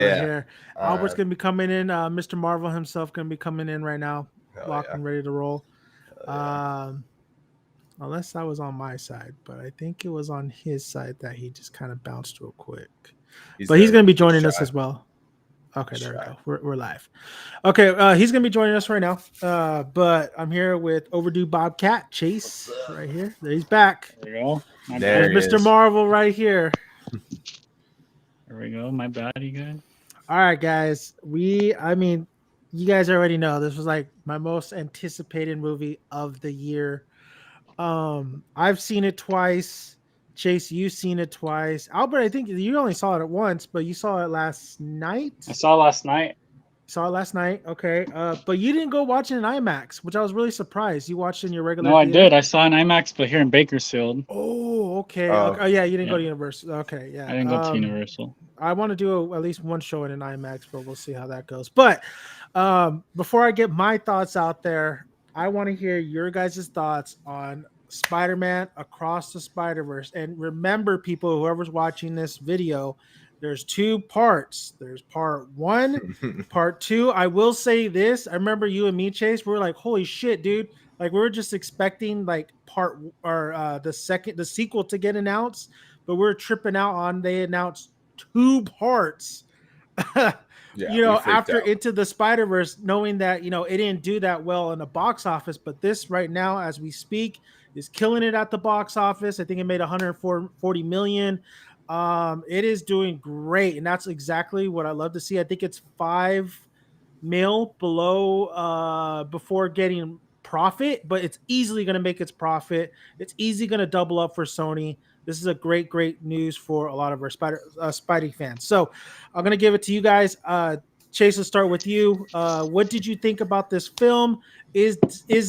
right Yeah. here. Albert's gonna be coming in. Mr. Marvel himself gonna be coming in right now, Oh locked yeah. and ready to roll. Yeah. Um, unless that was on my side, but I think it was on his side that he just kind of bounced real quick. He's But he's there. gonna be He's joining us shy. as well. Okay, He's there we shy. go. We're live. Okay, he's gonna be joining us right now. But I'm here with overdue Bobcat What's Chase up? right here. There he's back. There we go. My There There's bad. he Mr. is. Marvel right here. There we go. My bad, you guys. All right, guys. I mean, you guys already know this was like my most anticipated movie of the year. I've seen it twice. Chase, you've seen it twice. Albert, I think you only saw it at once, but you saw it last night. I saw last night. Saw it last night, okay. But you didn't go watch it in IMAX, which I was really surprised. You watched it in your regular No, I theater. did. I saw an IMAX, but here in Bakersfield. Oh, okay. Oh, Okay. Oh, yeah, you didn't go Yeah, to Universal. Okay, I yeah. didn't go to Universal. I want to do at least one show in an IMAX, but we'll see how that goes. But before I get my thoughts out there, I want to hear your guys' thoughts on Spider-Man Across the Spider-Verse. And remember, people, whoever's watching this video, there's two parts. There's part one, part two. I will say this. I remember you and me, Chase, we were like, holy shit, dude. Like we were just expecting like part or the sequel to get announced, but we're tripping out on they announced two parts. yeah. We freaked After out. Into the Spider-Verse, knowing that it didn't do that well in the box office, but this right now as we speak is killing it at the box office. I think it made 140 million. It is doing great, and that's exactly what I love to see. I think it's 5 mil below before getting profit, but it's easily going to make its profit. It's easily going to double up for Sony. This is a great news for a lot of our Spidey fans. So I'm going to give it to you guys. Chase, let's start with you. What did you think about this film? Is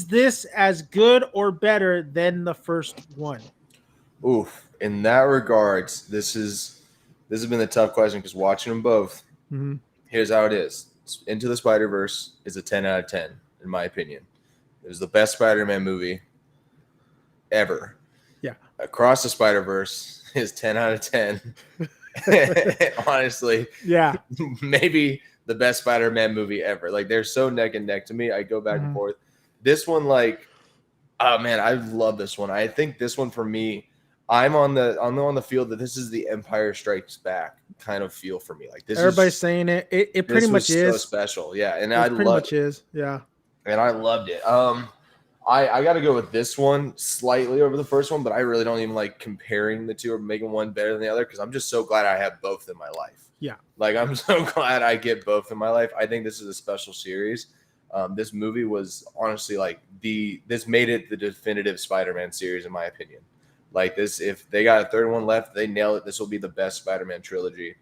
this as good or better than the first one? Oof. In that regards, this has been a tough question because watching them both, Mm-hmm. here's how it is. Into the Spider-Verse is a 10 out of 10, in my opinion. It was the best Spider-Man movie ever. Yeah. Across the Spider-Verse is 10 out of 10. Honestly, Yeah. maybe the best Spider-Man movie ever. Like they're so neck and neck to me. I go back and Mhm. forth. This one, like, oh man, I love this one. I think this one for me, I'm on the field that this is the Empire Strikes Back kind of feel for me. Like this Everybody's is saying it. It pretty this much was so is. special. Yeah, and It pretty much is. Yeah. I loved it. I got to go with this one slightly over the first one, but I really don't even like comparing the two or making one better than the other because I'm just so glad I have both in my life. Yeah. Like I'm so glad I get both in my life. I think this is a special series. This movie was honestly like this made it the definitive Spider-Man series in my opinion. Like this, if they got a third one left, they nail it. This will be the best Spider-Man trilogy,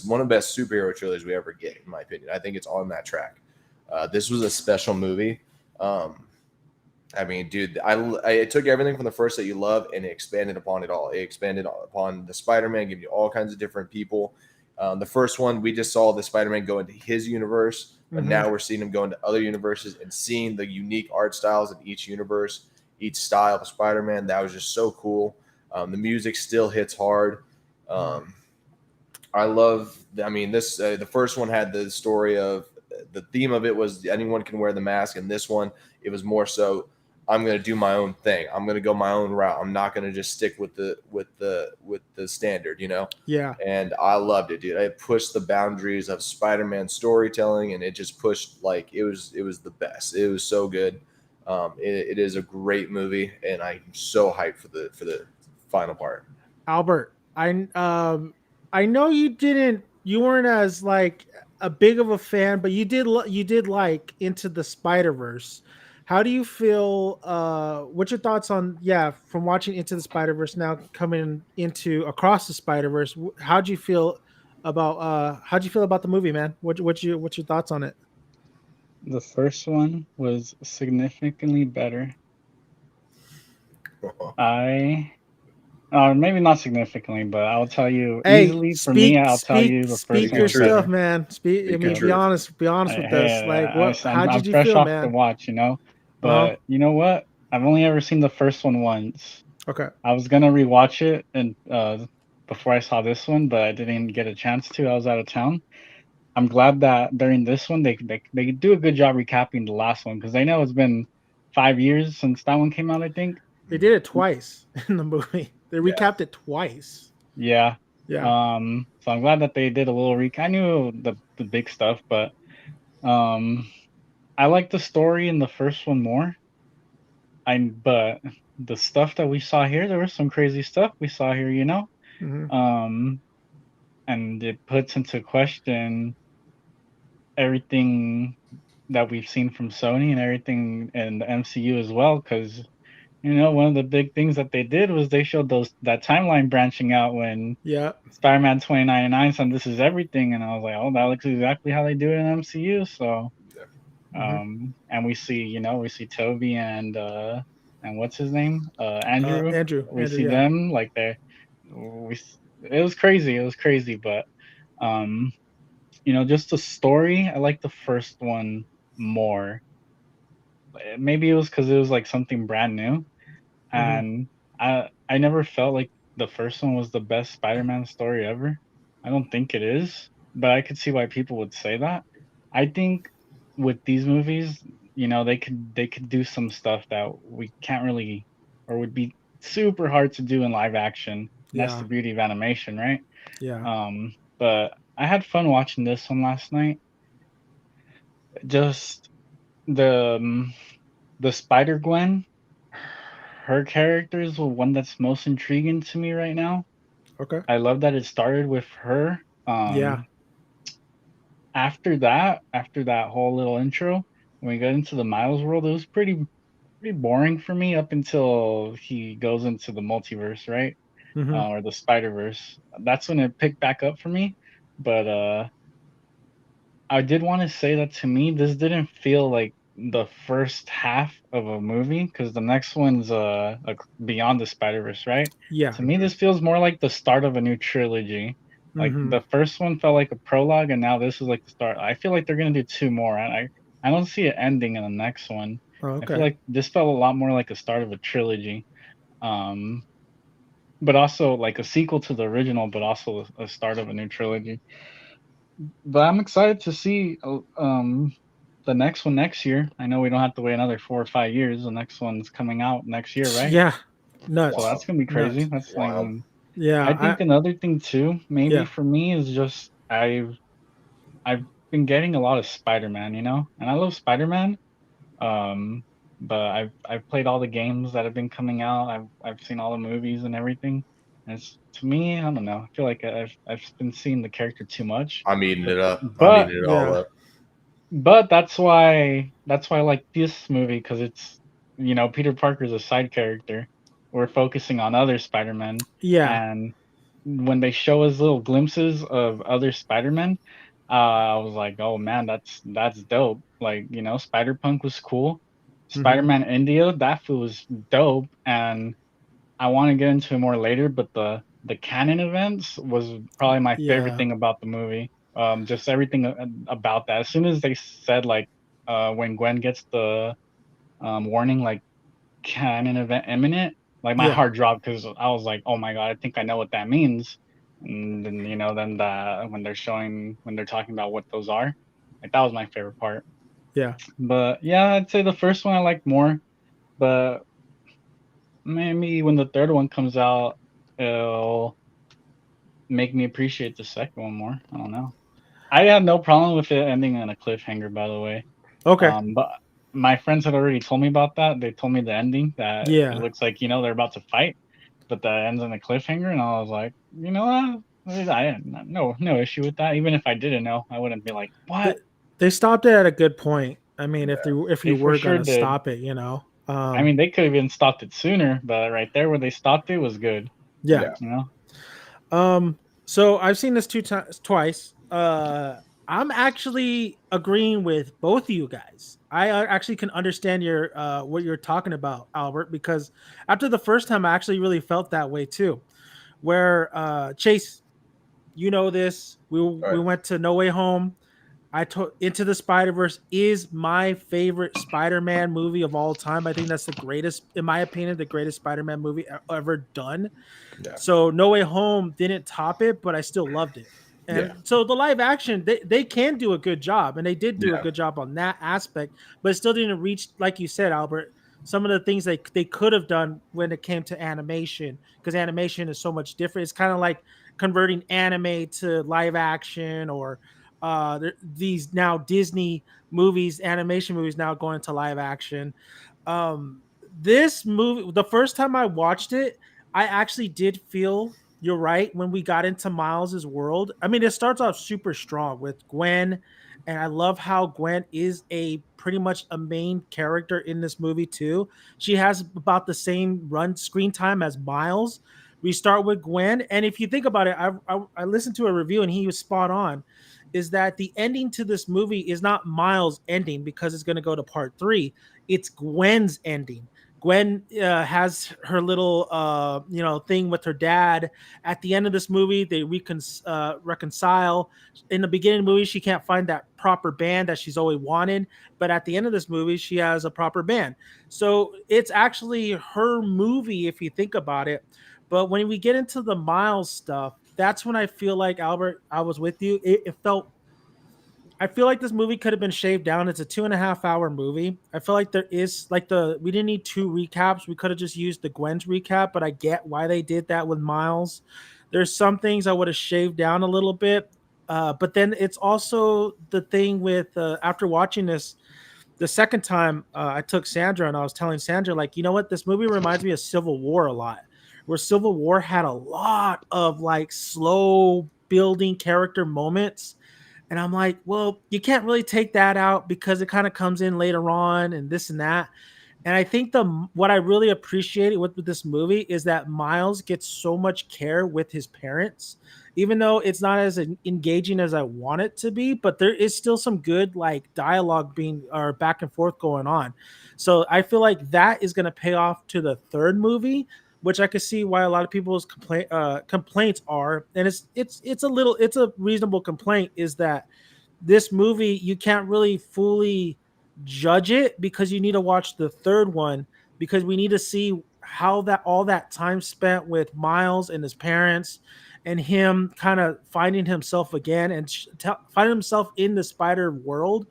one of the best superhero trilogies we ever get, in my opinion. I think it's on that track. This was a special movie. I mean, dude, I took everything from the first that you love and it expanded upon it all. It expanded upon the Spider-Man, giving you all kinds of different people. The first one, we just saw the Spider-Man go into his universe, but now we're seeing him go into other universes and seeing the unique art styles in each universe, each style of Spider-Man. That was just so cool. The music still hits hard. I love. I mean, this the first one had the story of the theme of it was anyone can wear the mask, and this one it was more so I'm going to do my own thing. I'm going to go my own route. I'm not going to just stick with the standard, Yeah. And I loved it, dude. It pushed the boundaries of Spider-Man storytelling, and it just pushed like it was the best. It was so good. It is a great movie, and I'm so hyped for the final part. Albert, I know you weren't as like a big of a fan, but you did like Into the Spider-Verse. How do you feel what's your thoughts on from watching Into the Spider-Verse now coming into Across the Spider-Verse? How'd you feel about the movie, man? What's your thoughts on it? The first one was significantly better. Maybe not significantly, but I'll tell you Hey, easily for me, I'll tell you the first speak one your was stuff, better. man. I mean, your truth. be honest with us. Like, how I'm did you fresh feel, off the man? watch, Uh-huh. But you know what? I've only ever seen the first one once. Okay. I was gonna rewatch it and before I saw this one, but I didn't get a chance to. I was out of town. I'm glad that during this one they do a good job recapping the last one because I know it's been 5 years since that one came out. I think. They did it twice in the movie. They Yeah. recapped it twice. Yeah. Yeah. So I'm glad that they did a little recap. I knew the big stuff, but um, I like the story in the first one more. But the stuff that we saw here, there was some crazy stuff we saw here, you know. Hmm. Um, and it puts into question everything that we've seen from Sony and everything in the MCU as well, because you know one of the big things that they did was they showed that timeline branching out when Yeah. Spider-Man 2099 said this is everything, and I was like, oh, that looks exactly how they do it in MCU. So, Yeah. Hmm. and we see, we see Toby and what's his name, Andrew. Andrew. We Andrew. see Yeah. them like it was crazy. It was crazy, but um, just the story. I like the first one more. Maybe it was because it was like something brand new, Hmm. and I never felt like the first one was the best Spider-Man story ever. I don't think it is, but I could see why people would say that. I think with these movies, they could do some stuff that we can't really or would be super hard to do in live action. And that's Yeah. the beauty of animation, right? Yeah. But I had fun watching this one last night. Just the the Spider Gwen, her character is the one that's most intriguing to me right now. Okay. I love that it started with her. Yeah. After that whole little intro, when we got into the Miles world, it was pretty boring for me up until he goes into the multiverse, right? Hmm. Or the Spider-Verse. That's when it picked back up for me. But I did want to say that to me, this didn't feel like the first half of a movie because the next one's Beyond the Spider-Verse, right? Yeah. To me, this feels more like the start of a new trilogy. Like Hmm. the first one felt like a prologue, and now this is like the start. I feel like they're gonna do two more. I don't see it ending in the next one. Oh, I feel okay. like this felt a lot more like a start of a trilogy. Um, but also like a sequel to the original, but also a start of a new trilogy. But I'm excited to see the next one next year. I know we don't have to wait another 4 or 5 years. The next one's coming out next year, right? Yeah. So Nuts. that's gonna be crazy. Nuts. That's like Wild. I Yeah. think another thing too, maybe Yeah. for me is just I've been getting a lot of Spider-Man, and I love Spider-Man. Um, but I've played all the games that have been coming out. I've seen all the movies and everything. And it's to me, I don't know. I feel like I've been seeing the character too much. I'm eating it up. I'm But eating it all Yeah. up. that's why I like this movie because it's Peter Parker's a side character. We're focusing on other Spider-Men, Yeah. and when they show us little glimpses of other Spider-Men, I was like, oh man, that's dope. Like Spider-Punk was cool. Hmm. Spider-Man India, that fool was dope, and I want to get into it more later, but the canon events was probably my favorite Yeah. thing about the movie. Just everything about that. As soon as they said like when Gwen gets the warning like canon event imminent, like my Yeah. heart dropped because I was like, oh my god, I think I know what that means. And then when they're talking about what those are, like that was my favorite part. Yeah. But yeah, I'd say the first one I liked more, but maybe when the third one comes out, it'll make me appreciate the second one more. I don't know. I had no problem with it ending on a cliffhanger, by the way. Okay. But my friends had already told me about that. They told me the ending that it Yeah. looks like they're about to fight, but that ends on a cliffhanger, and I was like, I had no issue with that. Even if I didn't know, I wouldn't be like, They, what? they stopped it at a good point. I mean, if They you for were sure gonna did. stop it, I mean, they could have even stopped it sooner, but right there where they stopped it was good. yeah. Yeah. You know? So I've seen this twice. I'm actually agreeing with both of you guys. I actually can understand your what you're talking about, Albert, because after the first time, I actually really felt that way too. Where Chase, you know this, All we right. went to No Way Home. I told Into the Spider Verse is my favorite Spider-Man movie of all time. I think that's the greatest, in my opinion, the greatest Spider-Man movie ever done. Yeah. So No Way Home didn't top it, but I still loved it. Yeah. And so the live action, they can do a good job, and they did do a Yeah. good job on that aspect, but it still didn't reach, like you said, Albert, some of the things they could have done when it came to animation, because animation is so much different. It's kind of like converting anime to live action, or these now Disney movies, animation movies now going to live action. This movie, the first time I watched it, I actually did feel, you're right, when we got into Miles's world. I mean, it starts off super strong with Gwen, and I love how Gwen is a pretty much a main character in this movie too. She has about the same run screen time as Miles. We start with Gwen, and if you think about it, I listened to a review and he was spot on. Is that the ending to this movie is not Miles' ending because it's going to go to part 3. It's Gwen's ending. Gwen has her little, thing with her dad. At the end of this movie, they reconcile. In the beginning of the movie, she can't find that proper band that she's always wanted, but at the end of this movie, she has a proper band. So it's actually her movie if you think about it. But when we get into the Miles stuff, that's when I feel like, Albert, I was with you. It felt, I feel like this movie could have been shaved down. It's a 2.5 hour movie. I feel like there is like we didn't need 2 recaps. We could have just used the Gwen's recap, but I get why they did that with Miles. There's some things I would have shaved down a little bit. But then it's also the thing with after watching this the second time, I took Sandra and I was telling Sandra, like, you know what? This movie reminds me of Civil War a lot, where Civil War had a lot of like slow building character moments. And I'm like, well, you can't really take that out because it kind of comes in later on and this and that. And I think what I really appreciated with this movie is that Miles gets so much care with his parents, even though it's not as engaging as I want it to be. But there is still some good like dialogue being or back and forth going on. So I feel like that is going to pay off to the third movie, which I could see why a lot of people's complaints are, and it's a reasonable complaint, is that this movie you can't really fully judge it because you need to watch the third one, because we need to see how that all that time spent with Miles and his parents and him kind of finding himself again and finding himself in the spider world,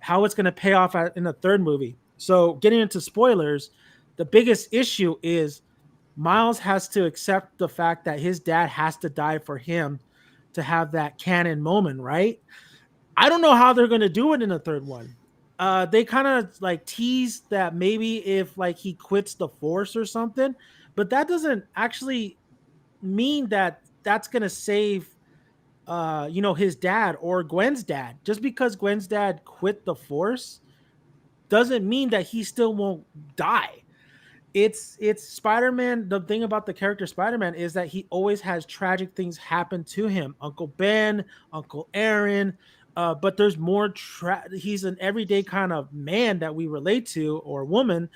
how it's going to pay off in the third movie. So getting into spoilers, the biggest issue is Miles has to accept the fact that his dad has to die for him to have that canon moment, right? I don't know how they're going to do it in the third one. They kind of like tease that maybe if like he quits the force or something, but that doesn't actually mean that that's going to save his dad or Gwen's dad. Just because Gwen's dad quit the force doesn't mean that he still won't die. It's Spider-Man. The thing about the character Spider-Man is that he always has tragic things happen to him. Uncle Ben, Uncle Aaron, but there's more. He's an everyday kind of man that we relate to, or woman,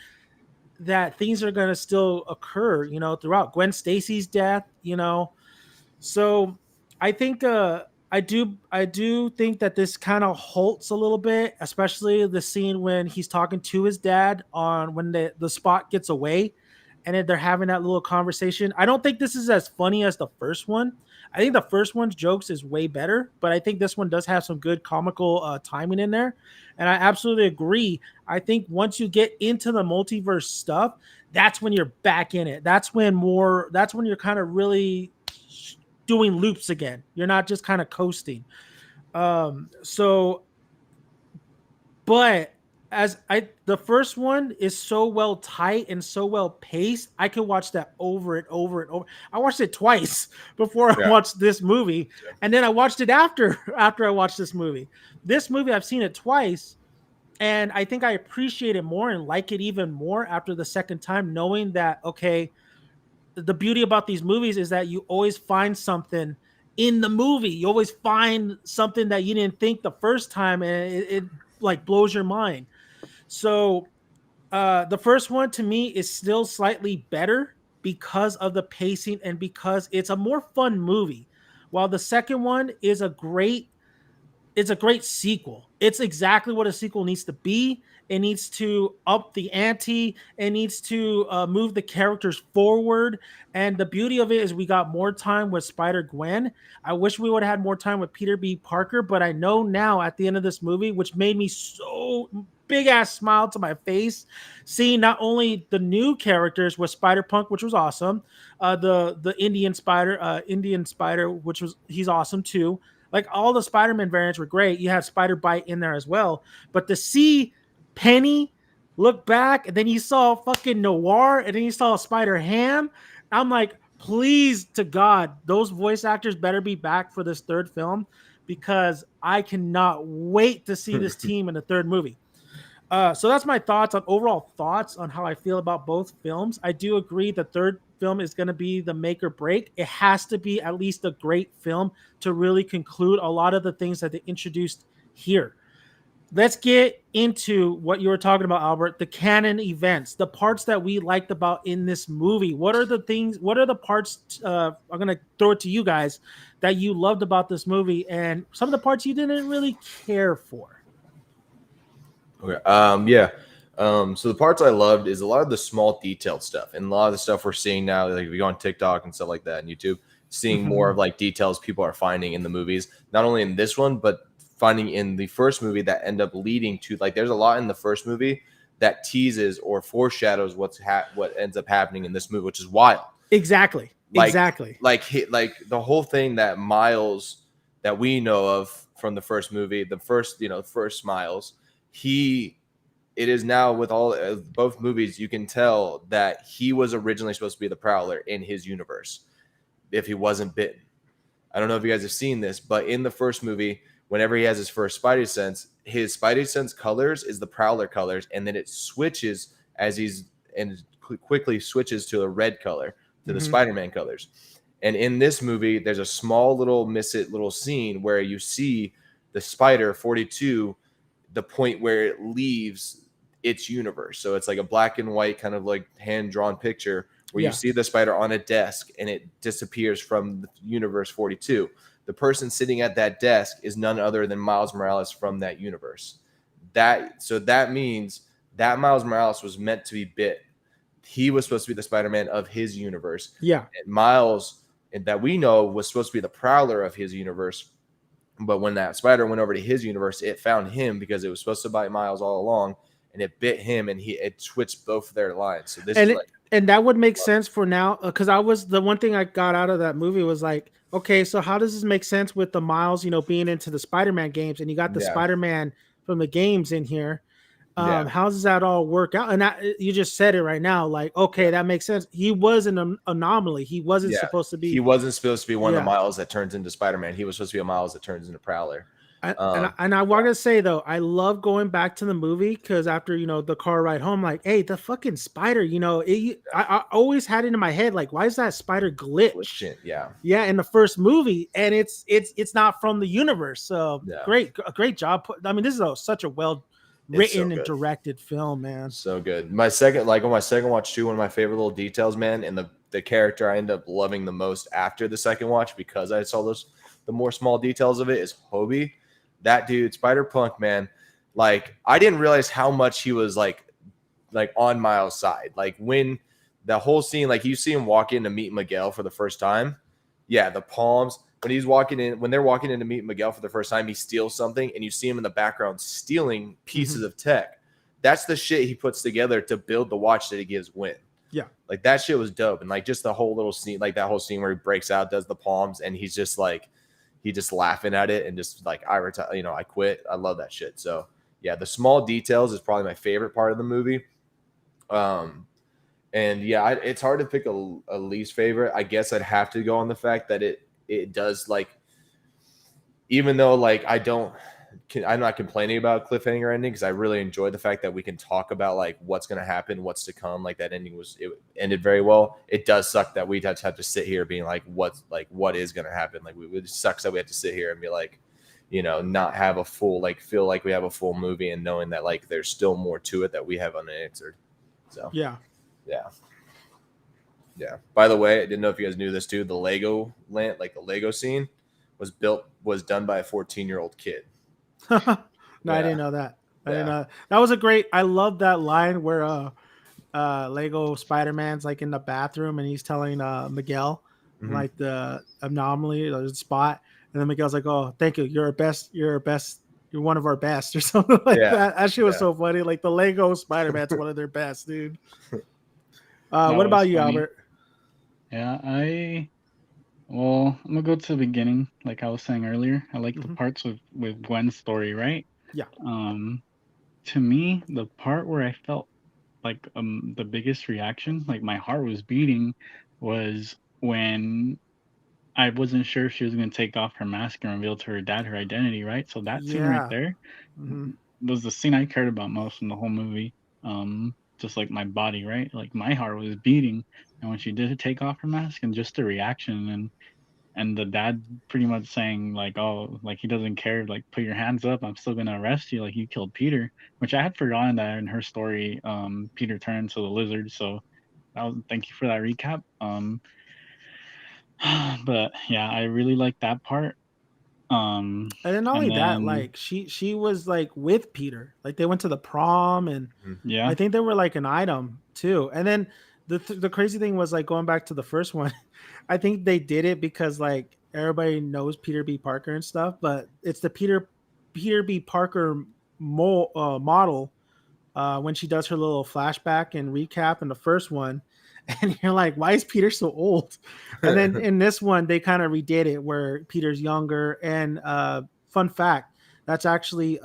that things are going to still occur, throughout Gwen Stacy's death, So I think I do think that this kind of halts a little bit, especially the scene when he's talking to his dad on when the spot gets away, and then they're having that little conversation. I don't think this is as funny as the first one. I think the first one's jokes is way better, but I think this one does have some good comical timing in there. And I absolutely agree. I think once you get into the multiverse stuff, that's when you're back in it. That's when you're kind of really doing loops again. You're not just kind of coasting. So, but the first one is so well tight and so well paced, I could watch that over and over and over. I watched it twice before I watched this movie, and then I watched it after I watched this movie. This movie I've seen it twice, and I think I appreciate it more and like it even more after the second time, knowing that okay, the beauty about these movies is that you always find something in the movie. You always find something that you didn't think the first time, and it like blows your mind. So the first one to me is still slightly better because of the pacing and because it's a more fun movie. While the second one is a great it's a great sequel. It's exactly what a sequel needs to be. It needs to up the ante. It needs to move the characters forward. And the beauty of it is we got more time with Spider Gwen. I wish we would have had more time with Peter B. Parker, but I know now at the end of this movie, which made me so big ass smile to my face, seeing not only the new characters with Spider Punk, which was awesome, the Indian Spider, which was he's awesome too. Like all the Spider-Man variants were great. You have Spider Bite in there as well. But to see Penny look back and then you saw fucking Noir and then you saw Spider Ham, I'm like, please to God, those voice actors better be back for this third film, because I cannot wait to see this team in the third movie. So that's my overall thoughts on how I feel about both films. I do agree the third film is going to be the make or break. It has to be at least a great film to really conclude a lot of the things that they introduced here. Let's get into what you were talking about, Albert, the canon events, the parts that we liked about in this movie. What are the parts, I'm going to throw it to you guys, that you loved about this movie and some of the parts you didn't really care for? Okay. Yeah. So the parts I loved is a lot of the small detailed stuff and a lot of the stuff we're seeing now, like if you go on TikTok and stuff like that and YouTube, seeing more of like details people are finding in the movies, not only in this one, but finding in the first movie that end up leading to, like, there's a lot in the first movie that teases or foreshadows what ends up happening in this movie, which is wild. Exactly. Like, exactly. Like the whole thing that Miles that we know of from the first movie, the first Miles, it is now with all both movies, you can tell that he was originally supposed to be the Prowler in his universe if he wasn't bitten. I don't know if you guys have seen this, but in the first movie, whenever he has his first Spidey sense, his Spidey sense colors is the Prowler colors, and then it switches quickly switches to a red color, to the Spider-Man colors. And in this movie, there's a small little scene where you see the Spider 42, the point where it leaves its universe. So it's like a black and white kind of like hand-drawn picture where you see the Spider on a desk and it disappears from the universe 42. The person sitting at that desk is none other than Miles Morales from that universe. So that means that Miles Morales was meant to be bit. He was supposed to be the Spider-Man of his universe. Yeah. And Miles, and that we know, was supposed to be the Prowler of his universe. But when that spider went over to his universe, it found him because it was supposed to bite Miles all along, and it bit him, and it switched both of their lines. So and that would make sense for now, because the one thing I got out of that movie was like, okay, so how does this make sense with the Miles, being into the Spider-Man games, and you got the Spider-Man from the games in here? How does that all work out? And you just said it right now, like, okay, that makes sense. He was an anomaly. He wasn't supposed to be. He wasn't supposed to be one of the Miles that turns into Spider-Man. He was supposed to be a Miles that turns into Prowler. And I want to say though, I love going back to the movie because after the car ride home, like, hey, the fucking spider, I always had it in my head, like, why is that spider glitch? Yeah, in the first movie, and it's not from the universe. So great job. I mean, this is such a well written and directed film, man. So good. On my second watch too, one of my favorite little details, man, and the character I ended up loving the most after the second watch because I saw the more small details of it is Hobie. That dude, Spider-Punk, man, like, I didn't realize how much he was like on Miles' side. Like, when the whole scene, like, you see him walk in to meet Miguel for the first time. Yeah, the palms. When they're walking in to meet Miguel for the first time, he steals something, and you see him in the background stealing pieces of tech. That's the shit he puts together to build the watch that he gives Win. Yeah. Like, that shit was dope. And like, just the whole little scene, like that whole scene where he breaks out, does the palms, and he's just like, laughing at it and just like, I retire, I quit. I love that shit. So yeah, the small details is probably my favorite part of the movie. And yeah, it's hard to pick a least favorite. I guess I'd have to go on the fact that it does, like, even though like I'm not complaining about cliffhanger ending because I really enjoyed the fact that we can talk about like what's going to happen, what's to come. Like, that ending it ended very well. It does suck that we'd have to sit here being like, what is going to happen? Like, it sucks that we have to sit here and be like, not have a full, like, feel like we have a full movie and knowing that like there's still more to it that we have unanswered. So yeah. By the way, I didn't know if you guys knew this too. The Lego land, like the Lego scene, was done by a 14-year-old kid. No, I didn't Yeah, know that. I didn't yeah. know that was a great. I love that line where Lego Spider-Man's like in the bathroom and he's telling Miguel Mhm. like the anomaly or the spot, and then Miguel's like, "Oh, thank you. You're a best. You're one of our best," or something like Yeah, that. That shit was yeah. so funny. Like the Lego Spider-Man's one of their best, dude. That What was about you, funny. Albert? Yeah, well, I'm gonna go to the beginning, like I was saying earlier. I like the Hmm. parts with Gwen's story, right? Yeah, Um, to me, the part where I felt like the biggest reaction, like my heart was beating, was when I wasn't sure if she was gonna take off her mask and reveal to her dad her identity, right? So that scene right yeah. there Hmm. was the scene I cared about most in the whole movie. Just like my body, right? Like my heart was beating, and when she did take off her mask and just the reaction and the dad pretty much saying like, oh, like he doesn't care, like put your hands up, I'm still gonna arrest you, like you killed Peter, which I had forgotten that in her story, Peter turned into the lizard. So thank you for that recap. But yeah, I really like that part. And then not And only that, then like she was like with Peter, like they went to the prom, and Mhm. I yeah, think they were like an item too. And then the crazy thing was like going back to the first one, I think they did it because like everybody knows Peter B. Parker and stuff, but it's the Peter B. Parker model when she does her little flashback and recap in the first one, and you're like, why is Peter so old? And then in this one, they kind of redid it where Peter's younger. And fun fact, that's actually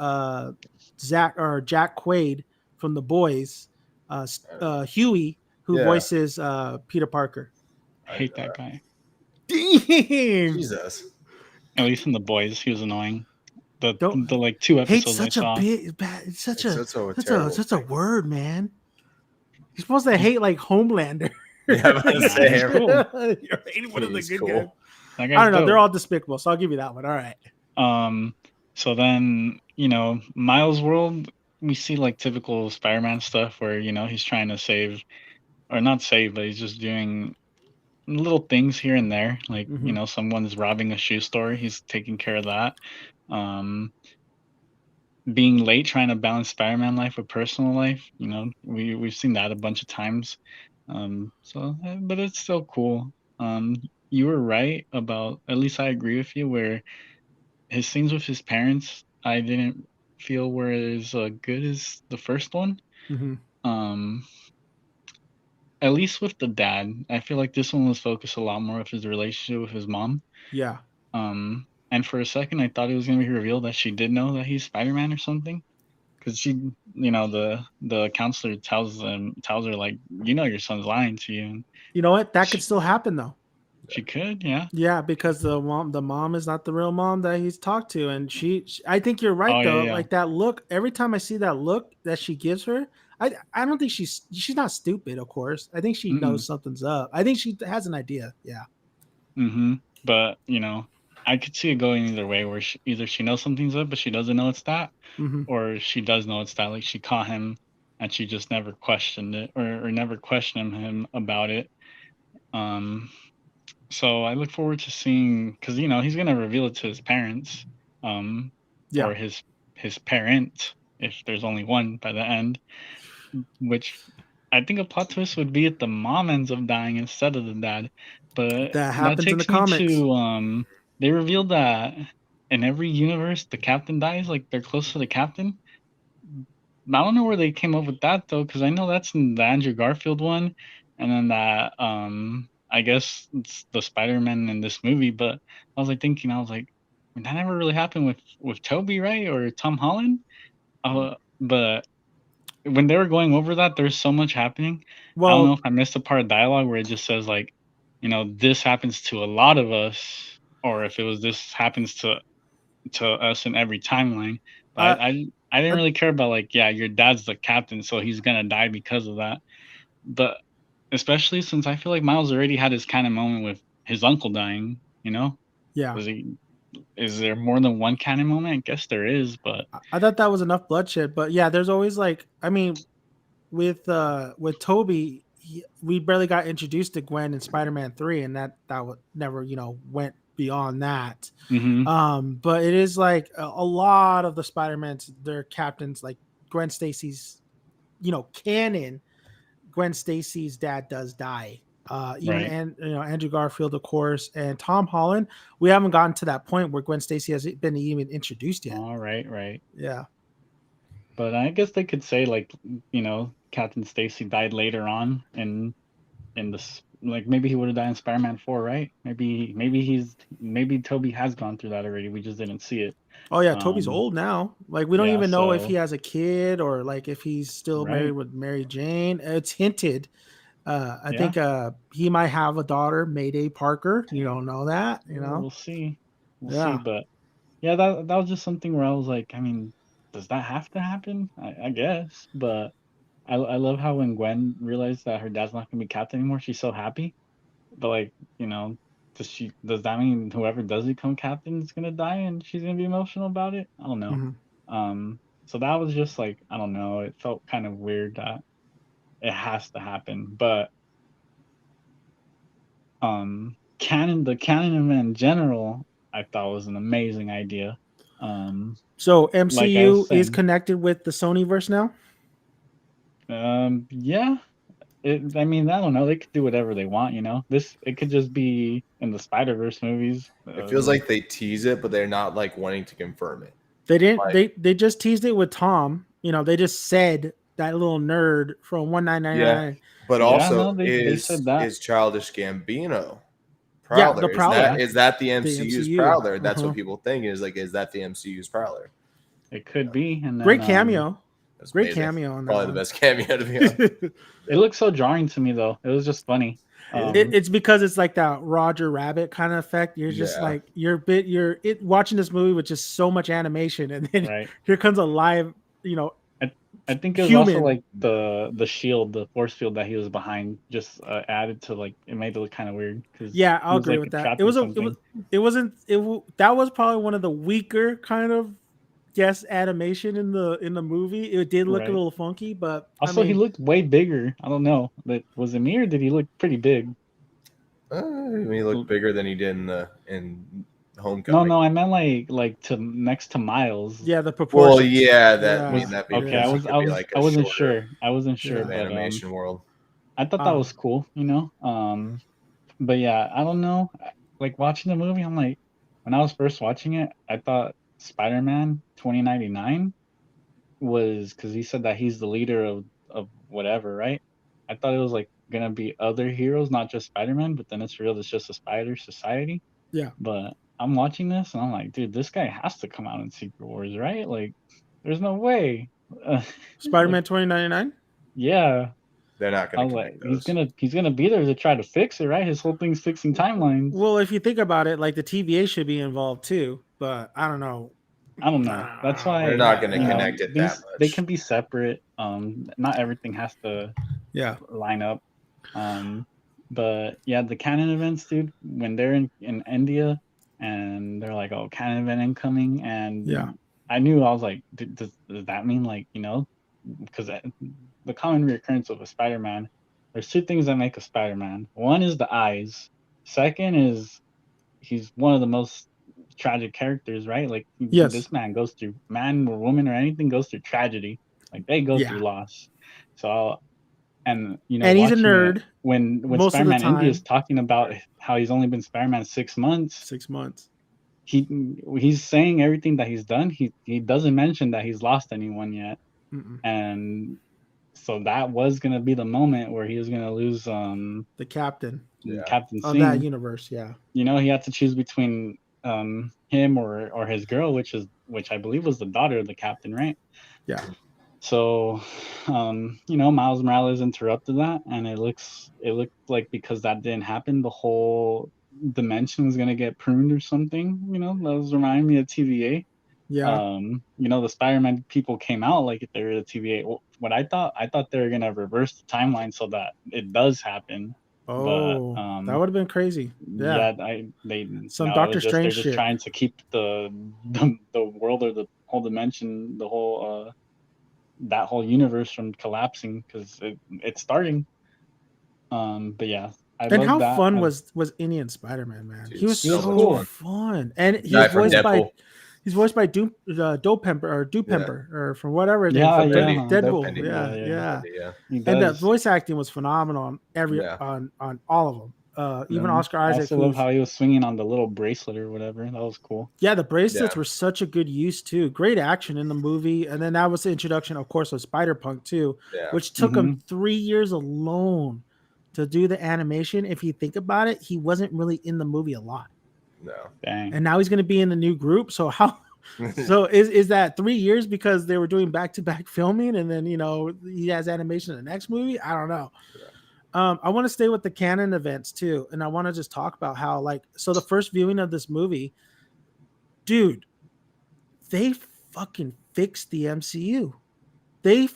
Zach or Jack Quaid from The Boys, Huey, who Yeah, voices Peter Parker. I I didn't hate know that that. guy. Damn! Jesus. At least in the boys, he was annoying. The Don't the like two hate episodes I such a saw. bit. It's such It's a such a such a terrible such a thing. word, man. You're supposed to He, hate like Homelander. Yeah, I'm about to nah, say he's cool. You're hating one of the he's good guys. cool. That I guy's don't know. They're dope. all despicable, so I'll give you that one. All right. Um, so then, Miles' world, we see like typical Spider-Man stuff where, he's trying to save, or not save, but he's just doing little things here and there. Like, Mm-hmm. someone's robbing a shoe store, he's taking care of that. Um, being late, trying to balance Spider-Man life with personal life, we've seen that a bunch of times. But it's still cool. You were right about, at least I agree with you, where his scenes with his parents, I didn't feel were as good as the first one. Mm-hmm. Um, at least with the dad, I feel like this one was focused a lot more with his relationship with his mom. Yeah. And for a second, I thought it was gonna be revealed that she did know that he's Spider-Man or something, because the counselor tells her like, your son's lying to you. And You know what? That could she still happen though. she could, yeah. Yeah, because the mom is not the real mom that he's talked to, and I think you're right Oh yeah, though. yeah. Like that look. Every time I see that look that she gives her, I don't think she's not stupid. Of course, I think she Mm-mm. knows something's up. I think she has an idea. Yeah. Mm-hmm. But I could see it going either way, where either she knows something's up, but she doesn't know it's that, Mm-hmm. or she does know it's that. Like she caught him, and she just never questioned it, or never questioned him about it. Um. So I look forward to seeing, because he's gonna reveal it to his parents, um, Yeah. or his parent, if there's only one by the end. Which I think a plot twist would be if the mom ends up dying instead of the dad. But That that happens in the takes me comics. to they revealed that in every universe the captain dies, like they're close to the captain. I don't know where they came up with that though, because I know that's in the Andrew Garfield one, and then that I guess it's the Spider-Man in this movie. But I was like thinking, I was like, that never really happened with Toby, right, or Tom Holland. But when they were going over that, there's so much happening. I don't know if Well, I missed a part of dialogue where it just says like, this happens to a lot of us, or if it was this happens to us in every timeline. But uh, I didn't uh, really care about like, yeah, your dad's the captain, so he's gonna die because of that. But especially since I feel like Miles already had his kind of moment with his uncle dying. yeah. Was he? Is there more than one canon moment? I guess there is, but I thought that was enough bloodshed, but yeah, there's always like, I mean, with Toby, we barely got introduced to Gwen in Spider-Man 3, and that would never went beyond that. Hmm. But it is like a lot of the Spider-Mans, their captains, like Gwen Stacy's, canon. Gwen Stacy's dad does die. Even Right. Andrew Garfield, of course, and Tom Holland. We haven't gotten to that point where Gwen Stacy has been even introduced yet. All right. Right. Yeah. But I guess they could say like, Captain Stacy died later on in this, like maybe he would have died in Spider-Man 4, right? Maybe Toby has gone through that already. We just didn't see it. Oh yeah, Toby's old now. Like we don't Yeah, even know if he so has a kid or like if he's still married right. with Mary Jane. It's hinted. I Yeah. think he might have a daughter, Mayday Parker. You don't know that, We'll see. We'll see. Yeah. But yeah, that was just something where I was like, I mean, does that have to happen? I guess. But I love how when Gwen realized that her dad's not gonna be captain anymore, she's so happy. But like, does that mean whoever does become captain is gonna die and she's gonna be emotional about it? I don't know. hmm So that was just like, I don't know, it felt kind of weird that it has to happen. But the canon event in general, I thought was an amazing idea. So Like I was MCU is saying, connected with the Sony verse now. yeah. I mean, I don't know. They could do whatever they want, it could just be in the Spider-Verse movies. It feels like they tease it, but they're not like wanting to confirm it. They didn't. Like, They just teased it with Tom. They just said that little nerd from 1999. but Yeah, also no, they said that. is Childish Gambino Yeah, the Prowler? Prowler. Is that the The MCU's MCU. Prowler? That's what people think is like. Is that the MCU's Prowler? It could be, and Great then cameo. That's Great amazing. cameo on that Probably one. the best cameo to be honest. it looked so jarring to me though. It was just funny. It's because it's like that Roger Rabbit kind of effect. You're just Yeah. like watching this movie with just so much animation, and then Right. here comes a live, I think it was also human. like the shield, the force field that he was behind, just added to like it made it look kind of weird because Yeah, I'll he was agree like with that. trapped It in was something. that was probably one of the weaker kind of animation in the movie. It did look a Right. little funky, but Also, he looked way bigger. I don't know. Was it me or did he look pretty big? I mean, he looked bigger than he did in Homecoming. No, I meant like to next to Miles. yeah, the proportion. Well, yeah, that Yeah. I mean that Okay, because he could be like I a wasn't shorter sure. I wasn't sure, Yeah. but animation world. I thought that was cool, But yeah, I don't know. Like watching the movie, I'm like, when I was first watching it, I thought Spider-Man 2099 was because he said that he's the leader of whatever, right? I thought it was like gonna be other heroes, not just Spider-Man, but then it's real. It's just a Spider Society. Yeah. But I'm watching this and I'm like, dude, this guy has to come out in Secret Wars, right? Like, there's no way. Spider-Man Like, 2099. yeah. They're not I going was to like, connect those. he's gonna be there to try to fix it, right? His whole thing's fixing timelines. Well, if you think about it, like the TVA should be involved too, but I don't know. I don't know. That's why They're not going to connect it that much. they can be separate. Not everything has to line up. But yeah, the canon events, dude, when they're in India and they're like, oh, canon event incoming, and I knew, I was like, does that mean like, because the common reoccurrence of a Spider-Man, there's two things that make a Spider-Man. One is the eyes. Second is he's one of the most tragic characters, right? Like this man goes through, man or woman or anything goes through tragedy. Like they go through loss. So and he's a watching nerd. it, when most Spider-Man of the time. India is talking about how he's only been Spider-Man 6 months. 6 months. He's saying everything that he's done. He doesn't mention that he's lost anyone yet. Mm-mm. And so that was gonna be the moment where he was gonna lose the captain. Captain of that universe. Yeah. He had to choose between him or his girl, which I believe was the daughter of the captain, right? Yeah. So Miles Morales interrupted that, and it looked like because that didn't happen, the whole dimension was gonna get pruned or something. That was reminding me of TVA. Yeah. The Spider-Man people came out like if they were the TVA. What I thought they were gonna reverse the timeline so that it does happen. Oh, but, that would have been crazy. Yeah, some Doctor Strange they're just shit. trying to keep the world or the whole dimension, the whole that whole universe from collapsing because it's starting. But yeah, And love how that. fun was Indian Spider-Man, man? Dude, He was so so cool. fun, and The guy from Deadpool. he's voiced by Dopemper or Dupemper or from whatever his Yeah, name yeah, from Deadpool. Penny. Yeah. Yeah. He And the does. voice acting was phenomenal on Yeah. on all of them. Even Mhm. Oscar I Isaac. also love how he was swinging on the little bracelet or whatever. That was cool. Yeah, the bracelets Yeah. were such a good use too. Great action in the movie, and then that was the introduction, of course, of Spider-Punk too, Yeah. which took him Mhm. 3 years alone to do the animation. If you think about it, he wasn't really in the movie a lot, No. Dang. and now he's going to be in the new group. So how? So is that 3 years because they were doing back-to-back filming, and then he has animation in the next movie? I don't know. I want to stay with the canon events too, and I want to just talk about how so the first viewing of this movie, dude, they fucking fixed the MCU. They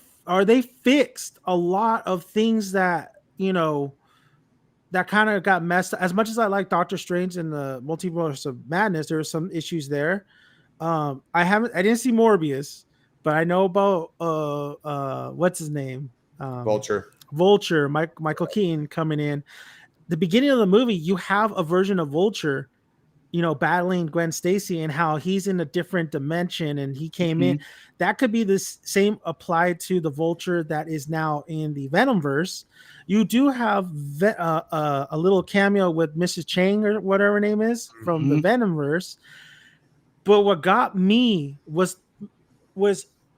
fixed a lot of things that that kind of got messed up. As much as I like Doctor Strange and the Multiverse of Madness, there were some issues there. I didn't see Morbius, but I know about what's his name? Vulture, Michael Keaton coming in. The beginning of the movie, you have a version of Vulture, battling Gwen Stacy, and how he's in a different dimension and he came in. That could be the same applied to the Vulture that is now in the Venomverse. You do have a little cameo with Mrs. Chang or whatever her name is from the Venomverse. But what got me was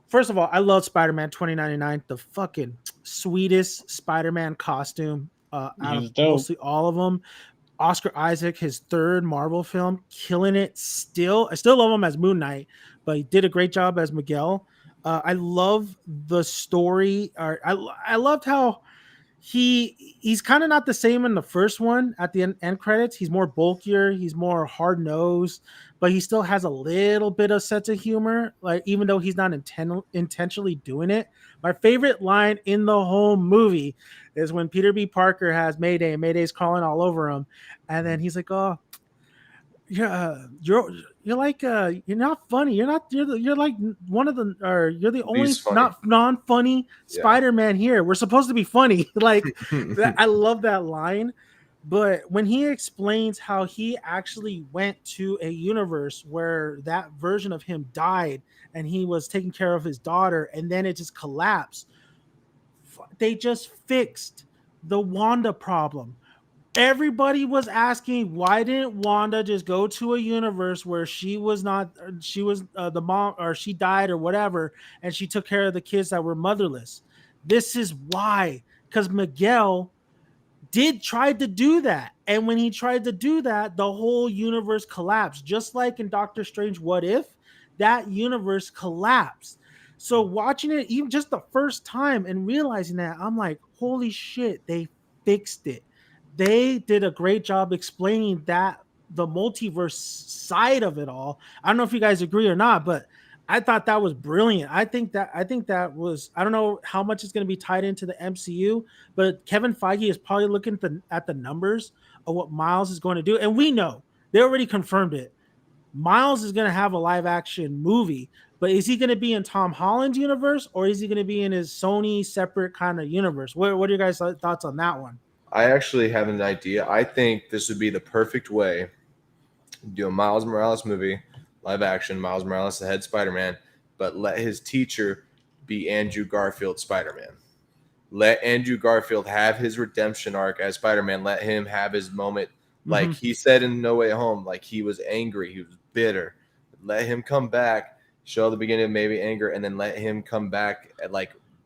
first of all, I love Spider-Man 2099, the fucking sweetest Spider-Man costume out of mostly all of them. Oscar Isaac, his third Marvel film, killing it still. I still love him as Moon Knight, but he did a great job as Miguel. I love the story. I loved how he's kind of not the same in the first one at the end credits. He's more bulkier, he's more hard-nosed, but he still has a little bit of sense of humor, like even though he's not intentionally doing it. My favorite line in the whole movie is when Peter B. Parker has Mayday and Mayday's crawling all over him, and then he's like, "Oh, you're like you're not funny. You're like one of the, or you're the only not non-funny Spider-Man here. We're supposed to be funny." Like I love that line. But when he explains how he actually went to a universe where that version of him died and he was taking care of his daughter, and then it just collapsed. They just fixed the Wanda problem. Everybody was asking, why didn't Wanda just go to a universe where she was the mom, or she died or whatever, and she took care of the kids that were motherless? This is why, because Miguel did try to do that, and when he tried to do that, the whole universe collapsed, just like in Doctor Strange What If, that universe collapsed. So watching it even just the first time and realizing that, I'm like, holy shit, they fixed it. They did a great job explaining that, the multiverse side of it all. I don't know if you guys agree or not, but I thought that was brilliant. I think that was, I don't know how much it's going to be tied into the MCU, but Kevin Feige is probably looking at the numbers of what Miles is going to do. And we know, they already confirmed it. Miles is going to have a live action movie, but is he going to be in Tom Holland's universe, or is he going to be in his Sony separate kind of universe? What are your guys' thoughts on that one? I actually have an idea. I think this would be the perfect way to do a Miles Morales movie, live action, Miles Morales, the head Spider-Man, but let his teacher be Andrew Garfield Spider-Man. Let Andrew Garfield have his redemption arc as Spider-Man. Let him have his moment. Like he said in No Way Home, like he was angry, he was bitter. Let him come back, show the beginning of maybe anger, and then let him come back at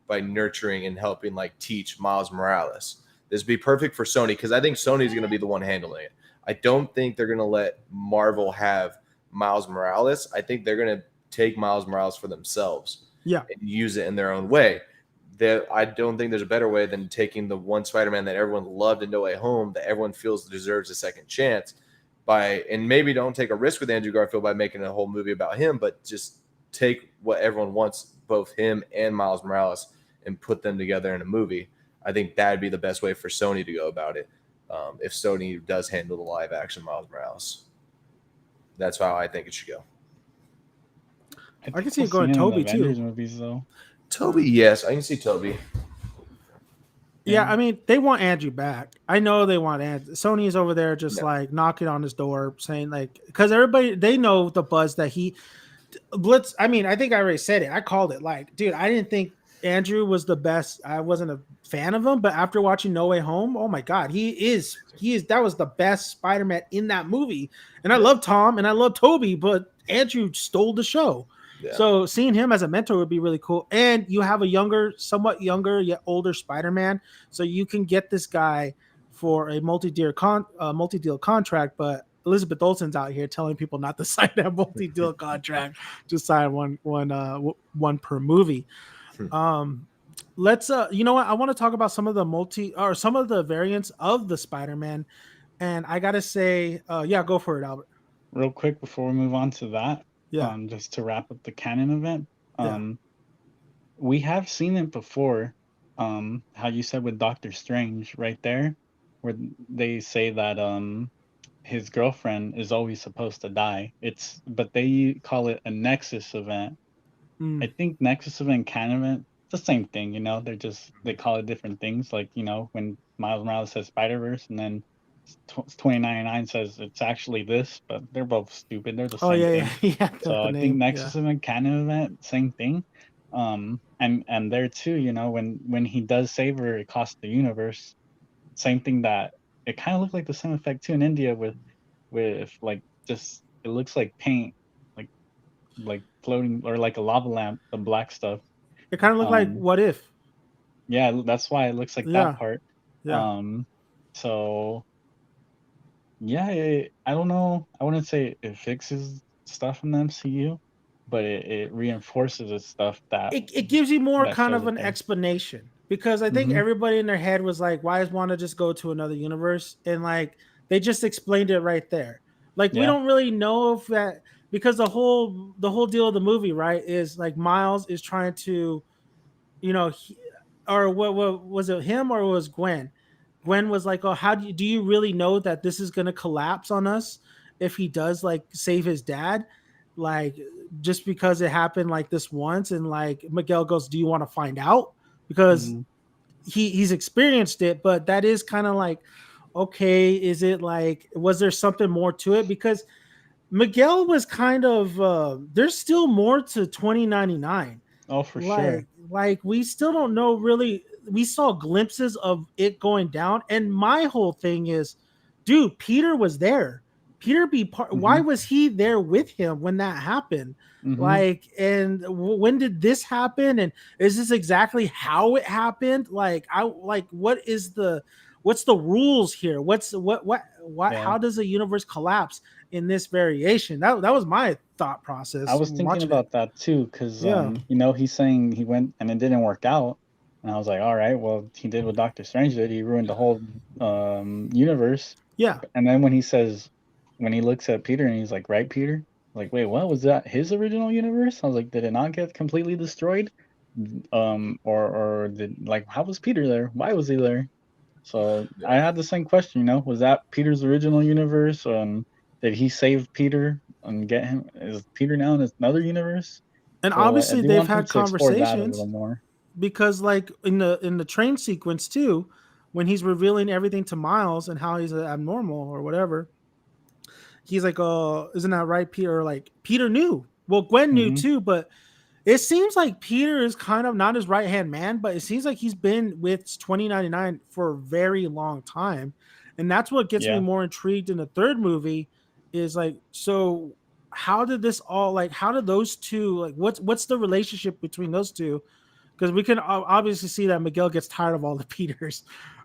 by nurturing and helping teach Miles Morales. This would be perfect for Sony, because I think Sony is going to be the one handling it. I don't think they're going to let Marvel have Miles Morales. I think they're going to take Miles Morales for themselves and use it in their own way. I don't think there's a better way than taking the one Spider-Man that everyone loved in No Way Home, that everyone feels deserves a second chance, and maybe don't take a risk with Andrew Garfield by making a whole movie about him, but just take what everyone wants, both him and Miles Morales, and put them together in a movie. I think that'd be the best way for Sony to go about it. If Sony does handle the live action Miles Morales, that's how I think it should go. I can see it going Toby too. Movies, though. Toby, yes, I can see Toby. Yeah, I mean, they want Andrew back. I know they want Andrew. Sony is over there just Yeah. like knocking on his door, saying like, because everybody they know the buzz that he Blitz. I mean, I think I already said it. I called it. Like, dude, I didn't think Andrew was the best. I wasn't a fan of him, but after watching No Way Home, oh my god, he is. He is. That was the best Spider-Man in that movie. And I love Tom and I love Toby, but Andrew stole the show. Yeah. So seeing him as a mentor would be really cool. And you have a younger, somewhat younger yet older Spider-Man, so you can get this guy for a multi-deal contract. But Elizabeth Olsen's out here telling people not to sign that multi-deal contract, just sign one per movie. Hmm. Let's you know what? I want to talk about some of some of the variants of the Spider-Man, and I gotta say, yeah, go for it, Albert. Real quick before we move on to that, Yeah, just to wrap up the canon event, yeah. we have seen it before. How you said with Doctor Strange right there, where they say that his girlfriend is always supposed to die. But they call it a Nexus event. Mm. I think Nexus event, canon event, it's the same thing. They call it different things. Like when Miles Morales says Spider-Verse, and then 2099 says it's actually this, but they're both stupid. They're the Oh same yeah, yeah, thing. yeah. So The I think name, yeah. Nexus event, canon event, same thing. And there too, when he does save her across the universe, same thing. That it kind of looked like the same effect too in India with like just it looks like paint, like floating, or like a lava lamp, the black stuff. It kind of looked like Um, What If. yeah, that's why it looks like that Yeah, part. yeah. Um, so yeah, I don't know. I wouldn't say it fixes stuff in the MCU, but it reinforces the stuff It gives you more that kind shows of it an there. explanation because I think Mm-hmm. everybody in their head was like, why does Wanda just go to another universe? And like they just explained it right there. Like we Yeah. don't really know if that because the whole deal of the movie, right, is like Miles is trying to, you know, or what was it him or was Gwen? Gwen was like, "Oh, how do you really know that this is going to collapse on us if he does like save his dad? Like just because it happened like this once?" And like Miguel goes, "Do you want to find out?" Because Mm-hmm. he's experienced it, but that is kind of like, okay, is it like was there something more to it? Because Miguel was kind of there's still more to 2099. Oh, for sure. Like we still don't know really. We saw glimpses of it going down, and my whole thing is, dude, Peter was there. Peter be part. Why Mm-hmm. was he there with him when that happened? Mm-hmm. Like, and when did this happen? And is this exactly how it happened? Like, I like what's the rules here? What Yeah. how does the universe collapse in this variation? That was my thought I process was thinking watching it. about that too, because Yeah, he's saying he went and it didn't work out, and I was like, all right, well, he did what Doctor Strange did. He ruined the whole universe. yeah. And then when he looks at Peter and he's like, right, Peter? Like, wait, what was that? His original universe? I was like, did it not get completely destroyed? Or did like how was Peter there? Why was he there? So I Yeah. had the same question, was that Peter's original universe? Did he save Peter and get him? Is Peter now in another universe? And So I obviously do they've want them had to explore that a little conversations more. because like in the train sequence too, when he's revealing everything to Miles and how he's abnormal or whatever, he's like, "Oh, isn't that right, Peter?" Like Peter knew. Well, Gwen knew Hmm. too, but it seems like Peter is kind of not his right hand man, but it seems like he's been with 2099 for a very long time, and that's what gets me Yeah. more intrigued in the third movie. Is like, so how did this all like? How did those two like? What's the relationship between those two? Because we can obviously see that Miguel gets tired of all the Peters,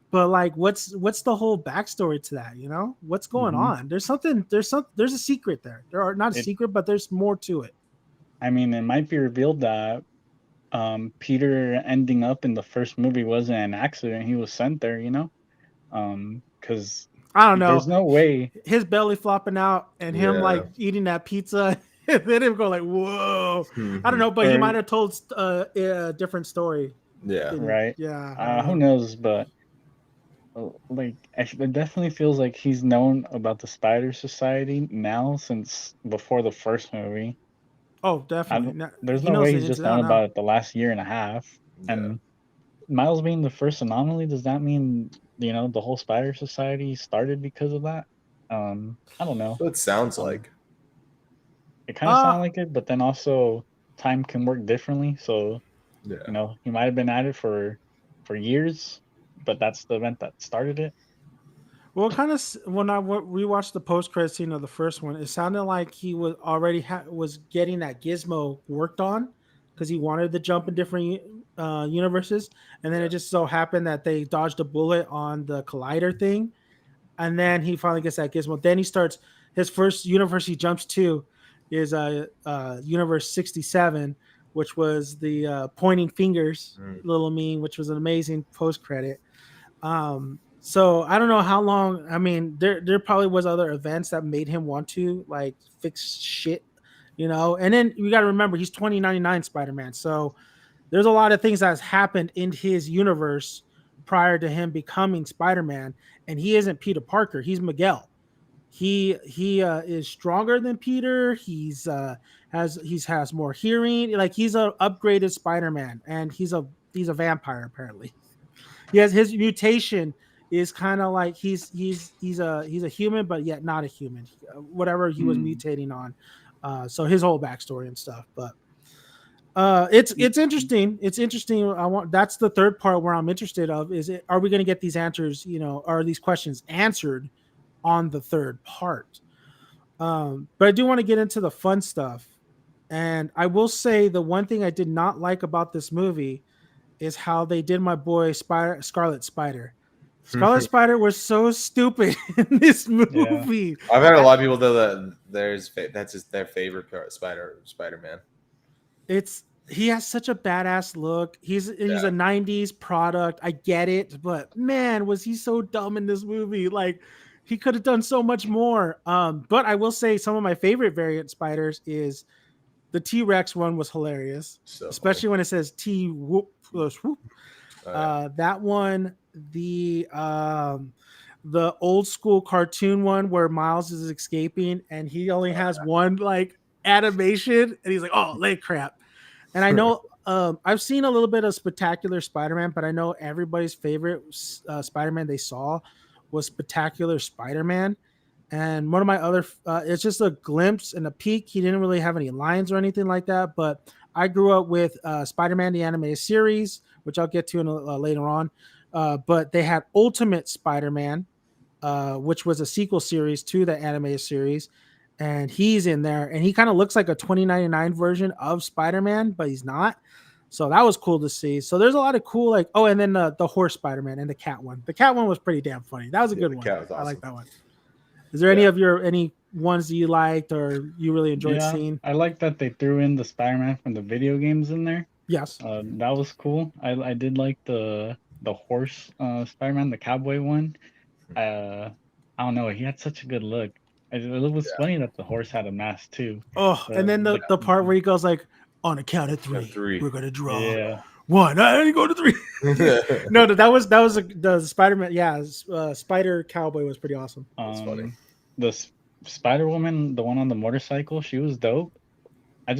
but like, what's the whole backstory to that? You know, what's going Hmm. on? There's a secret there. There are not a It. secret, but there's more to it. I mean, it might be revealed that Peter ending up in the first movie wasn't an accident. He was sent there. Because I don't there's know. no way. His belly flopping out and him Yeah. like eating that pizza. And then him go like, whoa. I don't Mhm. know, but he Or might have told a different story. Yeah. right. Yeah, I don't Who know. knows? But like, it definitely feels like he's known about the Spider Society now since before the first movie. Oh, I definitely. don't, No, there's he no knows way the he's ins just and known outs now. about it the last year and a half. Yeah. And Miles being the first anomaly, does that mean the whole Spider Society started because of that? I don't know. So it sounds Um, like. it kind of Uh sounded like it, but then also time can work differently. So Yeah. he might have been at it for years, but that's the event that started it. well, kind of when I rewatched the post credit scene of the first one, it sounded like he was already was getting that gizmo worked on because he wanted to jump in different universes, and then Yeah. it just so happened that they dodged a bullet on the collider thing, and then he finally gets that gizmo. Then he starts his first universe he jumps to is universe 67, which was the pointing fingers Mm. little meme, which was an amazing post credit. So I don't know how long. I mean, there probably was other events that made him want to like fix shit, And then you got to remember he's 2099 Spider-Man, so there's a lot of things that's happened in his universe prior to him becoming Spider-Man, and he isn't Peter Parker. He's Miguel. He is stronger than Peter. Has more hearing. Like he's a upgraded Spider-Man, and he's a vampire apparently. Yes, his mutation is kind of like he's a human, but yet not a human. Whatever he was Hmm. mutating on. So his whole backstory and stuff, but it's interesting. It's interesting. That's the third part where I'm interested of is it are we going to get these answers? Are these questions answered on the third part? But I do want to get into the fun stuff, and I will say the one thing I did not like about this movie is how they did my boy Scarlet Spider. Scarlet Spider was so stupid in this Yeah. movie. I've had a lot of people though that that's their favorite Spider-Man. It's he has such a badass look. He's Yeah. a 90s product. I get it, but man, was he so dumb in this movie. Like he could have done so much more. But I will say some of my favorite variant spiders is the T-Rex one was hilarious, So funny. especially when it says T whoop plus whoop. Oh, yeah. That one, the old school cartoon one where Miles is escaping and he only has one like animation and he's like, oh, leg crap. And I know I've seen a little bit of Spectacular Spider-Man, but I know everybody's favorite Spider-Man they saw was Spectacular Spider-Man. And one of my other, it's just a glimpse and a peek. He didn't really have any lines or anything like that. But I grew up with Spider-Man the animated series, which I'll get to later on. But they had Ultimate Spider-Man, which was a sequel series to the animated series, and he's in there, and he kind of looks like a 2099 version of Spider-Man, but he's not. So that was cool to see. So there's a lot of cool, like, oh, and then the horse Spider-Man and the cat one. The cat one was pretty damn funny. That was a good The one. cat was I like awesome. that one. Is there any ones that you liked or you really enjoyed Yeah, seeing? I like that they threw in the Spider-Man from the video games in there. Yes. That was cool. I did like the horse Spider-Man, the cowboy one. I don't know. He had such a good look. It was Yeah. funny that the horse had a mask too. Oh, and then The the part where he goes like, on a count of three, Three. we're gonna draw yeah, one. I didn't go to three. No, that was the Spider-Man. Yeah, Spider Cowboy was pretty awesome. That's funny. The Spider Woman, the one on the motorcycle, she was dope. It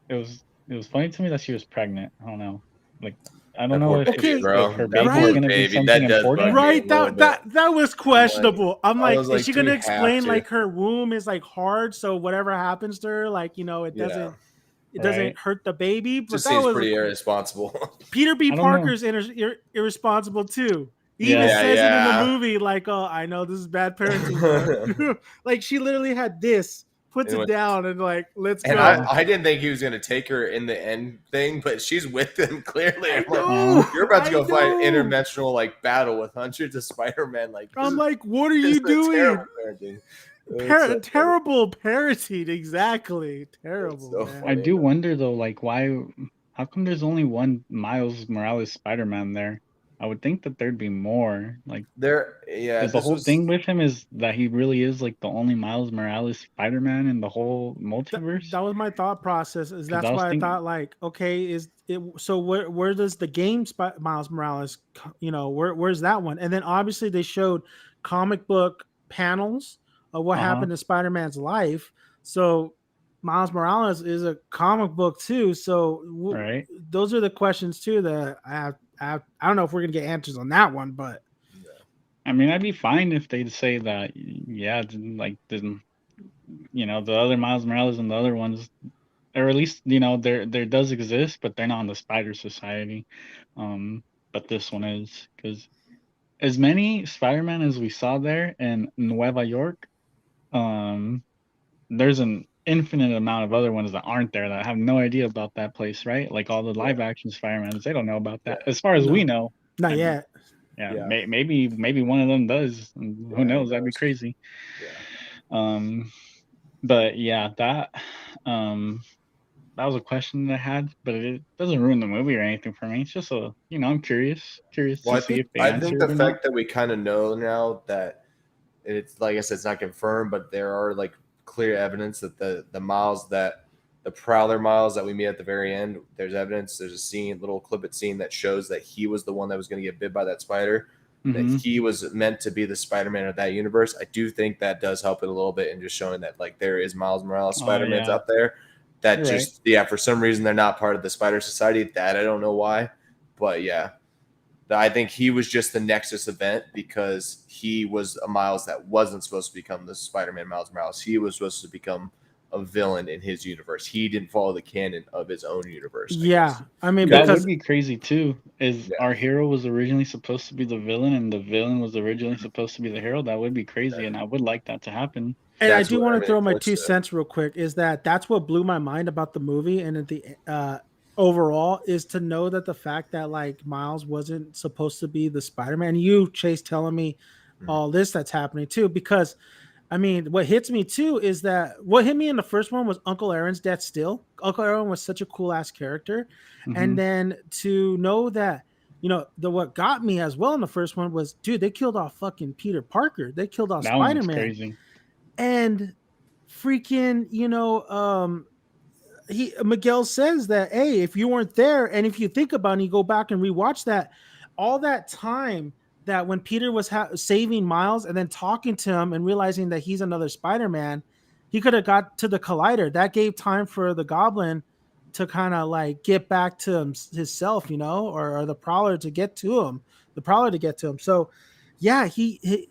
was funny to me that she was pregnant. I don't know, like I don't That know poor if, baby, if, bro. if her That baby poor was gonna be baby. something That does bug important. me. Right, a little that was questionable. I'm I like, was is like, she do we gonna have explain to? like her womb is like hard, so whatever happens to her, like it Yeah. doesn't Right? hurt the baby? But Just that seems was pretty irresponsible. Peter B. I don't know. Parker's irresponsible too. He even Yeah, says it in the Yeah. movie, like, "Oh, I know this is bad parenting, but like she literally had this, puts And it when- down, and like, let's And go." I didn't think he was going to take her in the end thing, but she's with him clearly. I I'm like, know. you're about to go I fight know. interdimensional like battle with hundreds of Spider-Man. Like, I'm like, what are this you is doing? terrible parenting. It's so Terrible parenting, exactly. Terrible, so man. I funny. do wonder though, like why? How come there's only one Miles Morales Spider-Man there? I would think that there'd be more. Like, Yeah, is the this whole was thing with him is that he really is like the only Miles Morales Spider-Man in the whole multiverse? That was my thought process. Is Because that's I was why I thinking, thought like, okay, is it so? Where does the game Miles Morales? Where's that one? And then obviously they showed comic book panels of what uh-huh, happened in Spider-Man's life. So Miles Morales is a comic book too. So right? those are the questions too that I I don't know if we're gonna get answers on that one, but I mean, I'd be fine if they'd say that, yeah, like the the other Miles Morales and the other ones, or at least there does exist, but they're not in the Spider Society. But this one is, because as many Spider-Man as we saw there in Nueva York, um, there's an infinite amount of other ones that aren't there that have no idea about that place, right? Like all the Yeah. live action Spider-Mans, they don't know about Yeah. that. As far as we no, know, not I mean, yet. yeah, Yeah. maybe one of them does. And Yeah, who who knows? That'd be knows? crazy. Yeah. Um, but yeah, um that was a question that I had, but it doesn't ruin the movie or anything for me. It's just I'm curious Well, to see if they I think answer the it or not. fact that we kind of know now that it's, like I said, it's not confirmed, but there are like clear evidence that the Miles that the Prowler Miles that we meet at the very end, there's evidence. There's a scene, little clip scene that shows that he was the one that was going to get bit by that spider. That Mm-hmm. he was meant to be the Spider-Man of that universe. I do think that does help it a little bit in just showing that like there is Miles Morales Oh Spider-Mans yeah, out there. That you're right. just for some reason they're not part of the Spider Society. That I don't know why, but yeah, I think he was just the Nexus event because he was a Miles that wasn't supposed to become the Spider-Man Miles Morales. He was supposed to become a villain in his universe. He didn't follow the canon of his own universe, I Yeah, guess. I mean That because would be crazy too. Is Yeah. our hero was originally supposed to be the villain, and the villain was originally supposed to be the hero? That would be crazy, and I would like that to happen. and I That's do what want to everything throw my points two to. cents real quick is that's what blew my mind about the movie and at the overall is to know that the fact that like Miles wasn't supposed to be the Spider-Man. You Chase telling me Mhm. all this that's happening too because I mean what hits me too is that what hit me in the first one was Uncle Aaron's death still. Uncle Aaron was such a cool ass character and Hmm. then to know that the what got me as well in the first one was dude they killed off fucking Peter Parker. They killed off That one was Spider-Man crazy. and freaking he Miguel says that hey if you weren't there and if you think about it you go back and rewatch that all that time that when Peter was saving Miles and then talking to him and realizing that he's another Spider-Man he could have got to the collider that gave time for the Goblin to kind of like get back to himself or the Prowler to get to him so yeah he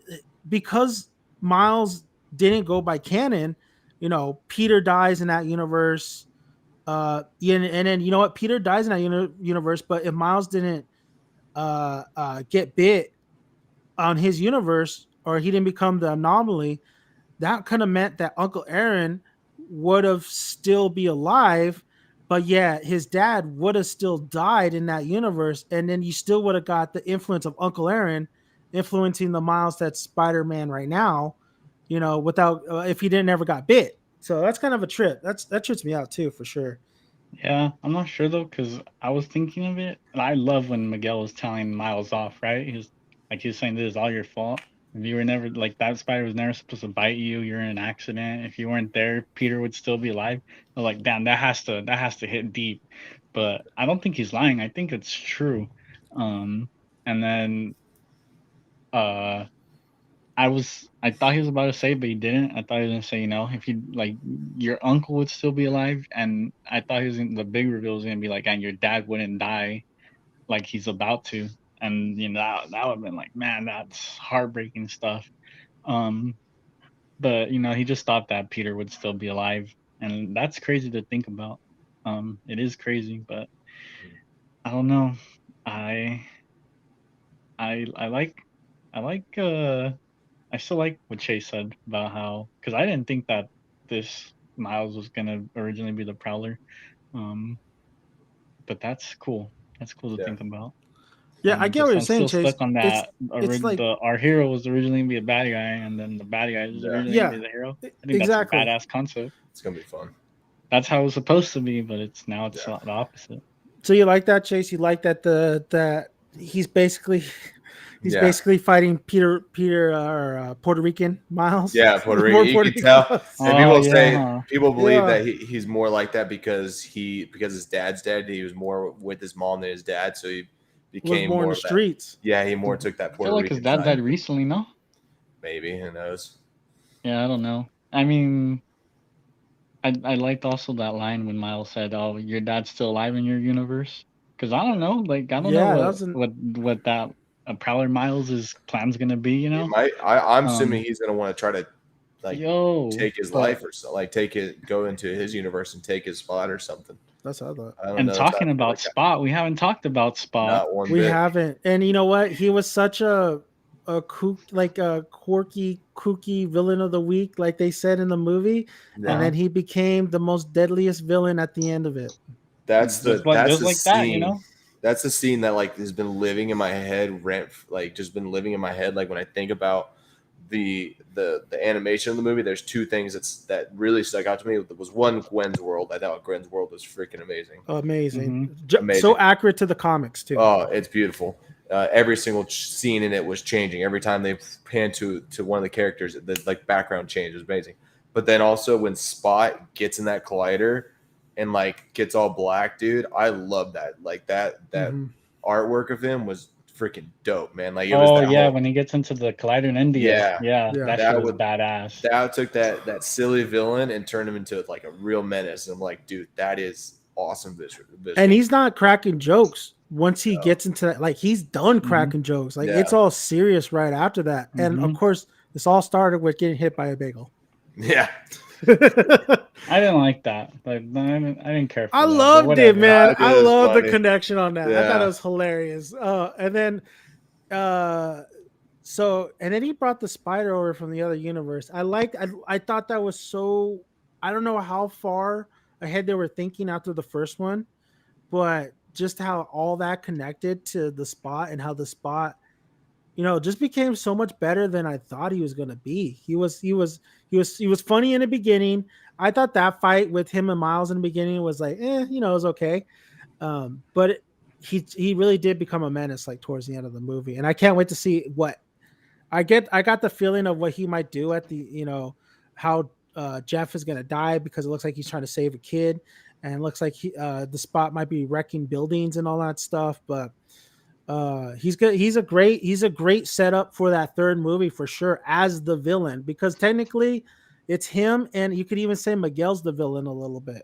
because Miles didn't go by canon Peter dies in that universe yeah, and then you know what Peter dies in that universe but if Miles didn't get bit on his universe or he didn't become the anomaly that kind of meant that Uncle Aaron would have still be alive but yeah his dad would have still died in that universe and then you still would have got the influence of Uncle Aaron influencing the Miles that's Spider-Man right now without if he didn't ever got bit so that's kind of a trip that trips me out too for sure. Yeah, I'm not sure though, because I was thinking of it, and I love when Miguel was telling Miles off, right? He was saying this is all your fault. If you were never like that spider was never supposed to bite you, you're in an accident. If you weren't there, Peter would still be alive. I was like, damn, that has to hit deep. But I don't think he's lying. I think it's true. And then uh I thought he was about to say, but he didn't. I thought he was gonna say, if you like your uncle would still be alive, and I thought the big reveal was gonna be like, and your dad wouldn't die like he's about to, and that would have been like, man, that's heartbreaking stuff. Um, but he just thought that Peter would still be alive, and that's crazy to think about. It is crazy, but I don't know. I I like I still like what Chase said about how, because I didn't think that this Miles was gonna originally be the Prowler. Um, but that's cool. That's cool to Yeah. think about. Yeah, I get what you're I'm saying, still Chase. stuck on It's that. it's like Our hero was originally gonna be a bad guy, and then the bad guy was Yeah. originally gonna be yeah, the hero. I think that's a exactly. badass concept. It's gonna be fun. That's how it was supposed to be, but it's Yeah. the opposite. So you like that, Chase? You like that that he's basically he's Yeah. basically fighting Peter or Puerto Rican Miles, Yeah, Puerto Rican. more You Puerto can Rican tell, Miles. and Oh people yeah, say huh? people believe Yeah, that he's more like that because his dad's dead. He was more with his mom than his dad, so he was became more in more the of that. streets. Yeah, he more took that I feel Puerto like his Rican dad side. died recently, no? Maybe, who knows? Yeah, I don't know. I mean, I liked also that line when Miles said, "Oh, your dad's still alive in your universe." Because I don't know, like I don't Yeah, that know was what that Prowler Miles' plan's gonna be. You He know, might. I'm assuming he's gonna want to try to like yo, take his but life or so, like go into his universe and take his spot or something. that's how I thought. I don't and know. It's talking happening about like that. Spot, we haven't talked about Spot. Not one We bit. haven't, and you know what? He was such like a quirky, kooky villain of the week, like they said in the movie, and Yeah. then he became the most deadliest villain at the end of it. That's Just the like that, you scene. know. That's the scene that like has been living in my head, just been living in my head. Like when I think about the animation of the movie, there's two things that really stuck out to me. It was one, Gwen's world. I thought Gwen's world was freaking amazing. Amazing, Amazing. so accurate to the comics too. Oh, it's beautiful. Every single scene in it was changing. Every time they pan to one of the characters, the like background change was amazing. But then also when Spot gets in that collider and like gets all black, dude, I love that. Like that artwork of him was freaking dope, man. Like it was that whole, when he gets into the collider in India, Yeah. that shit was badass. that took that silly villain and turned him into like a real menace. And I'm like, dude, that is awesome visual. And he's not cracking jokes once he gets into that. Like he's done cracking jokes. Like it's all serious right after that. And of course, this all started with getting hit by a bagel. Yeah. I didn't like that. Like I didn't care for I that, loved it, man. I love the funny. connection on that. I thought Yeah. it was hilarious. And then and then he brought the spider over from the other universe. I thought that was so, I don't know how far ahead they were thinking after the first one, but just how all that connected to the Spot and how the Spot, just became so much better than I thought he was going to be. He was funny in the beginning. I thought that fight with him and Miles in the beginning was like, it was okay. But he really did become a menace like towards the end of the movie. And I can't wait to see what I got the feeling of what he might do at the, how Jeff is going to die, because it looks like he's trying to save a kid, and it looks like the Spot might be wrecking buildings and all that stuff. But he's good. He's a great setup for that third movie for sure as the villain, because technically it's him, and you could even say Miguel's the villain a little bit.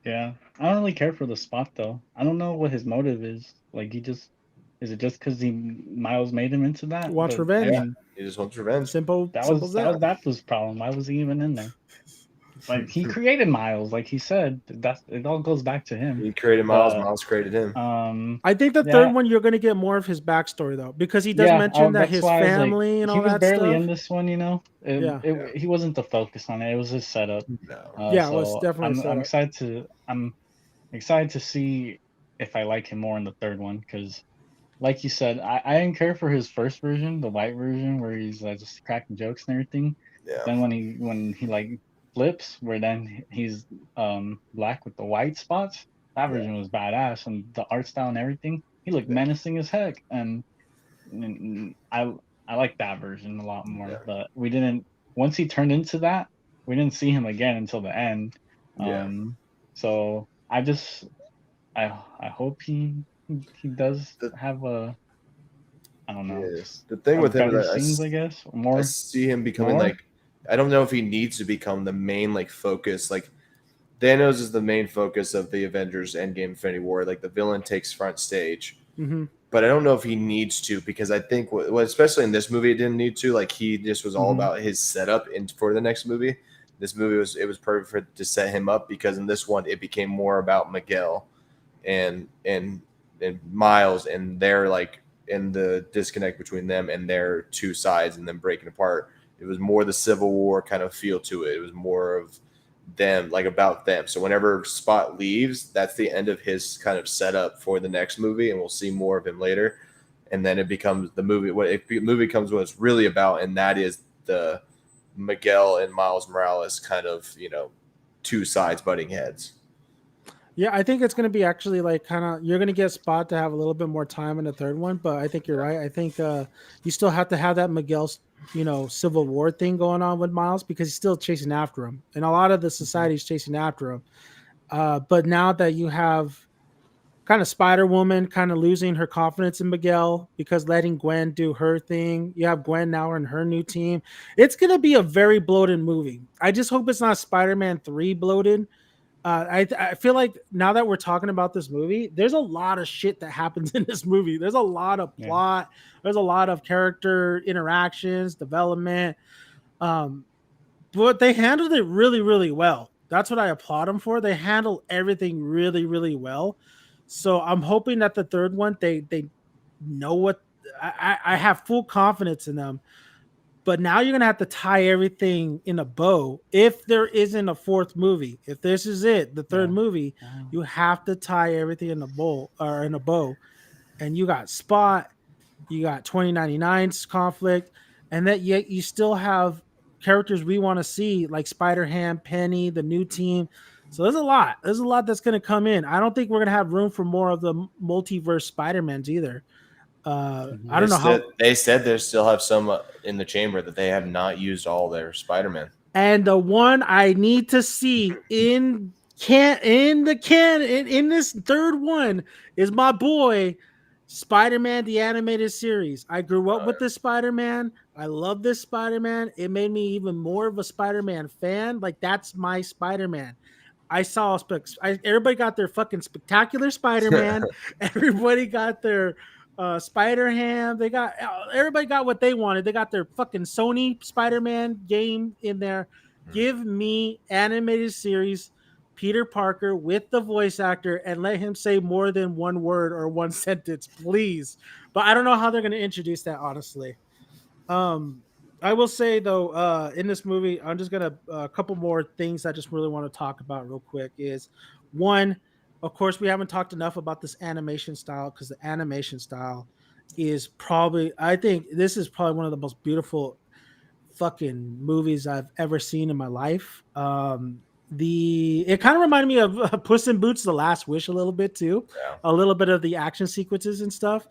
Yeah, I don't really care for the Spot though. I don't know what his motive is. Like is it just because Miles made him into that? Wants revenge. I mean, He just wants revenge. Simple. that was Daphne's problem. Why was he even in there? Like he created Miles, like he said. It all goes back to him. He created Miles. Miles created him. I think the third one you're going to get more of his backstory though, because he does mention that his family and all that stuff. He was barely in this one, He wasn't the focus on it. It was his setup. No. It was definitely. I'm excited to see if I like him more in the third one, because, like you said, I didn't care for his first version, the white version, where he's just cracking jokes and everything. Yeah. Then when he like flips, where then he's black with the white spots, that version was badass, and the art style and everything, he looked menacing as heck, and I like that version a lot more. Yeah. But we didn't, once he turned into that, we didn't see him again until the end. So I hope he does have a, I don't know. Yeah. The thing with him, scenes, I guess, more. I see him becoming like, I don't know if he needs to become the main like focus. Like Thanos is the main focus of the Avengers Endgame Infinity War. Like the villain takes front stage. But I don't know if he needs to, because I think, especially in this movie, it didn't need to. Like he just was all about his setup for the next movie. This movie was perfect to set him up, because in this one it became more about Miguel and Miles, and their like, and the disconnect between them and their two sides and them breaking apart. It was more the Civil War kind of feel to it. It was more of them, like about them. So whenever Spot leaves, that's the end of his kind of setup for the next movie, and we'll see more of him later. And then it becomes the movie. Movie comes what it's really about, and that is the Miguel and Miles Morales kind of, two sides butting heads. Yeah, I think it's going to be actually like kind of, you're going to get Spot to have a little bit more time in the third one, but I think you're right. I think you still have to have that Miguel's, Civil War thing going on with Miles, because he's still chasing after him, and a lot of the society's chasing after him. But now that you have kind of Spider-Woman kind of losing her confidence in Miguel because letting Gwen do her thing, you have Gwen now in her new team. It's going to be a very bloated movie. I just hope it's not Spider-Man 3 bloated, I feel like now that we're talking about this movie, there's a lot of shit that happens in this movie. There's a lot of Yeah. plot. There's a lot of character interactions, development. Um, but they handled it really, really well. That's what I applaud them for. They handle everything really, really well. So I'm hoping that the third one, they know what I have full confidence in them. But now you're gonna have to tie everything in a bow. If there isn't a fourth movie, if this is it, the third Yeah. movie, Wow. you have to tie everything in a bowl or in a bow. And you got Spot, you got 2099's conflict, and that yet you still have characters we want to see like Spider-Ham, Penny, the new team. So there's a lot. There's a lot that's going to come in. I don't think we're going to have room for more of the multiverse Spider-Mans either. Mhm. I don't know how. They said they still have some in the chamber that they have not used all their Spider-Man. And the one I need to see in this third one is my boy Spider-Man the animated series. I grew up with this Spider-Man. I love this Spider-Man. It made me even more of a Spider-Man fan. Like that's my Spider-Man. I saw everybody got their fucking spectacular Spider-Man. Everybody got their Spider-Ham. Everybody got what they wanted. They got their fucking Sony Spider-Man game in there. Give me animated series Peter Parker with the voice actor and let him say more than one word or one sentence, please. But I don't know how they're going to introduce that, honestly. I will say though, in this movie, I'm just gonna a couple more things I just really want to talk about real quick. Is one, of course, we haven't talked enough about this animation style because the animation style is probably, I think this is probably one of the most beautiful fucking movies I've ever seen in my life. It kind of reminded me of Puss in Boots: The Last Wish a little bit too, Yeah. a little bit of the action sequences and stuff.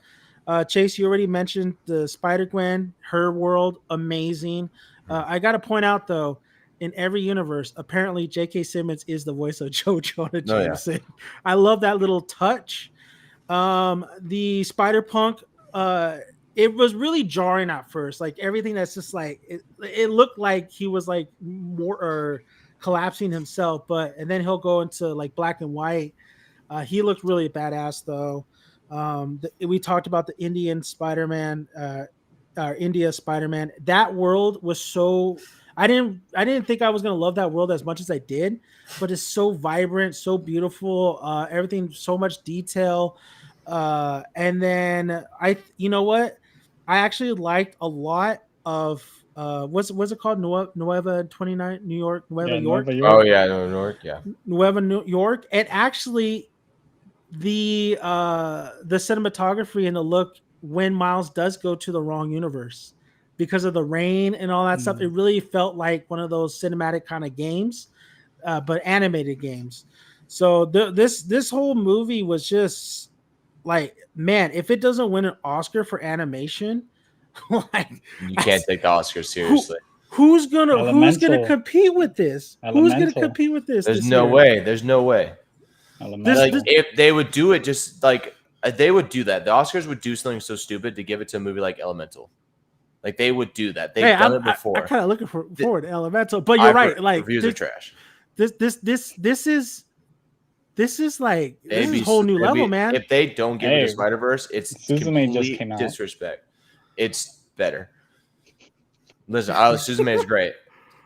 Chase, you already mentioned the Spider-Gwen, her world, amazing. I got to point out though, in every universe, apparently J.K. Simmons is the voice of Joe Jonah Oh, yeah. Jameson. I love that little touch. The Spider-Punk, it was really jarring at first. Like everything that's just like it looked like he was like more or collapsing himself, and then he'll go into like black and white. He looked really badass though. We talked about the Indian Spider-Man, India Spider-Man. That world was so. I didn't think I was gonna love that world as much as I did, but it's so vibrant, so beautiful. Everything, so much detail. And then you know what? I actually liked a lot of what's it called? Nueva 29 New York, Nueva York. Nova York. Oh yeah, New York, yeah. Nueva New York, and actually the cinematography and the look when Miles does go to the wrong universe because of the rain and all that stuff, it really felt like one of those cinematic kind of games, but animated games. So this whole movie was just like, man, if it doesn't win an Oscar for animation, like You can't take the Oscars who, seriously. who's gonna Elemental. compete with this? Who's gonna Elemental. compete with this? There's this no year? way. There's no way. Elemental. Like if they would do it, just like they would do that. The Oscars would do something so stupid to give it to a movie like Elemental. Like they would do that. They've done it before. I kind of looking forward to Elemental, but you're right. Like reviews are trash. This is like this is a whole new level, man. If they don't give it to Spider-Verse, it's Suzume just complete came out. disrespect. It's better. Listen, Suzume is great.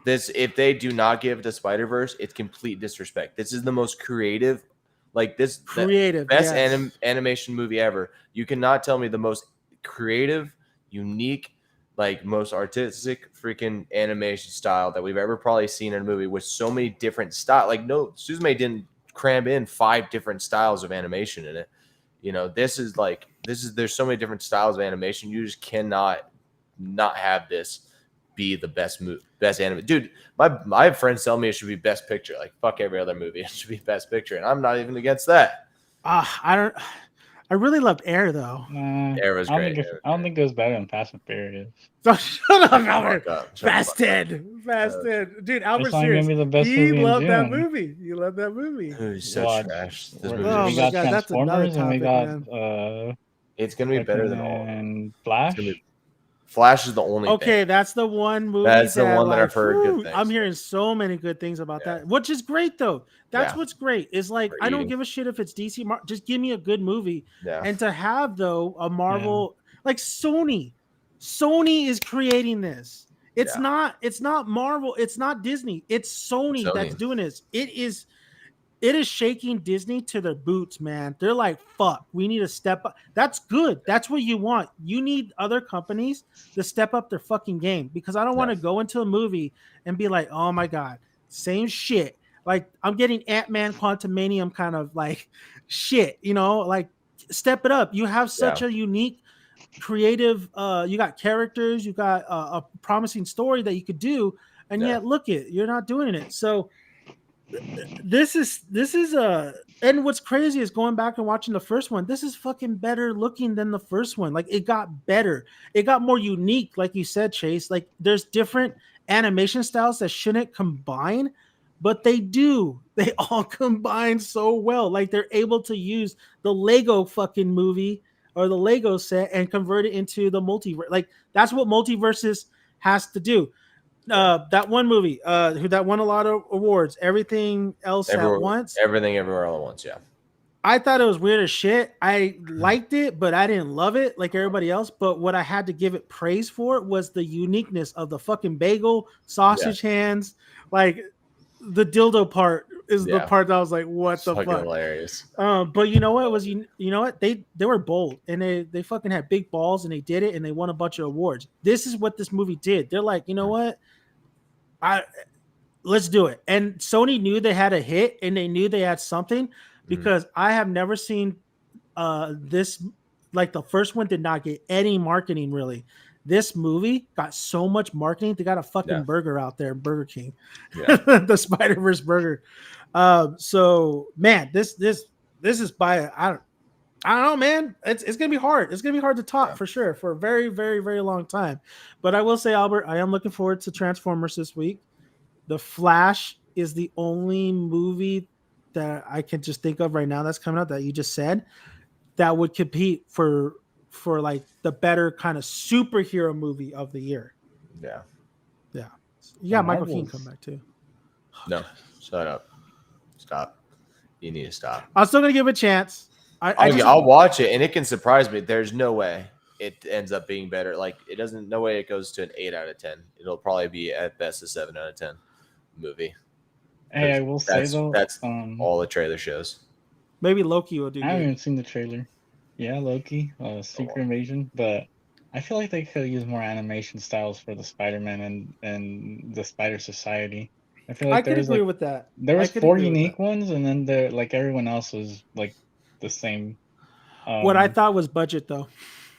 If they do not give it to Spider-Verse, it's complete disrespect. This is the most creative, best animation movie ever. You cannot tell me the most creative, unique, like most artistic freaking animation style that we've ever probably seen in a movie with so many different styles. Like no, Suzume didn't cram in 5 different styles of animation in it. You know, there's so many different styles of animation. You just cannot not have this be the best anime. Dude, my friends tell me it should be best picture. Like fuck every other movie. It should be best picture. And I'm not even against that. I really loved Air though. Air was great. I don't think it was better than Fast and Furious. Oh, shut up, Albert. Fast 10. Dude, Albert serious. He loved that movie. You love that movie. It's such trash. This movie we got Transformers and we got it's gonna be better than all. Flash. Flash is the only Okay, thing. that's the one movie That's the one that like, I've heard good things. I'm hearing so many good things about that, which is great though. That's what's great. Is like I don't give a shit if it's DC. Just give me a good movie. Yeah. And to have though a Marvel like Sony is creating this. It's not Marvel. It's not Disney. It's Sony that's doing this. It is shaking Disney to their boots, man. They're like, fuck, we need to step up. That's good. That's what you want. You need other companies to step up their fucking game because I don't want to go into a movie and be like, oh my God, same shit. Like, I'm getting Ant-Man Quantumanium kind of like shit, you know, like step it up. You have such a unique, creative, you got characters, you got a promising story that you could do, and yet look it, you're not doing it. So, this is and what's crazy is going back and watching the first one. This is fucking better looking than the first one. Like it got better, it got more unique, like you said, Chase. Like there's different animation styles that shouldn't combine, but they do. They all combine so well. Like they're able to use the Lego fucking movie or the Lego set and convert it into the multiverse. Like that's what multiverses has to do. That one movie that won a lot of awards, Everything Else at Once. Everything Everywhere All at Once. I thought it was weird as shit. I liked it, but I didn't love it like everybody else. But what I had to give it praise for was the uniqueness of the fucking bagel, sausage hands. Like the dildo part is the part that I was like, what the fuck? Hilarious. But you know what? It was you know what? They were bold and they fucking had big balls and they did it and they won a bunch of awards. This is what this movie did. They're like, you know what? Let's do it. And Sony knew they had a hit and they knew they had something because I have never seen this, like the first one did not get any marketing really. This movie got so much marketing. They got a fucking burger out there, Burger King, the Spider-Verse burger. So man, this is by I don't know, man. It's gonna be hard. It's gonna be hard to top for sure for a very, very, very long time. But I will say, Albert, I am looking forward to Transformers this week. The Flash is the only movie that I can just think of right now that's coming out that you just said that would compete for like the better kind of superhero movie of the year. Yeah. You got Michael Keaton come back too. No, shut up. Stop. You need to stop. I'm still gonna give it a chance. I'll watch it, and it can surprise me. There's no way it ends up being better. Like it doesn't. No way it goes to an 8 out of 10. It'll probably be at best a 7 out of 10 movie. Hey, I will say though, that's all the trailer shows. Maybe Loki will do. I haven't even seen the trailer. Yeah, Loki, Secret Invasion, but I feel like they could use more animation styles for the Spider-Man and the Spider Society. I feel like I could agree with that. There was 4 unique ones, and then like everyone else was like the same. What I thought was budget, though.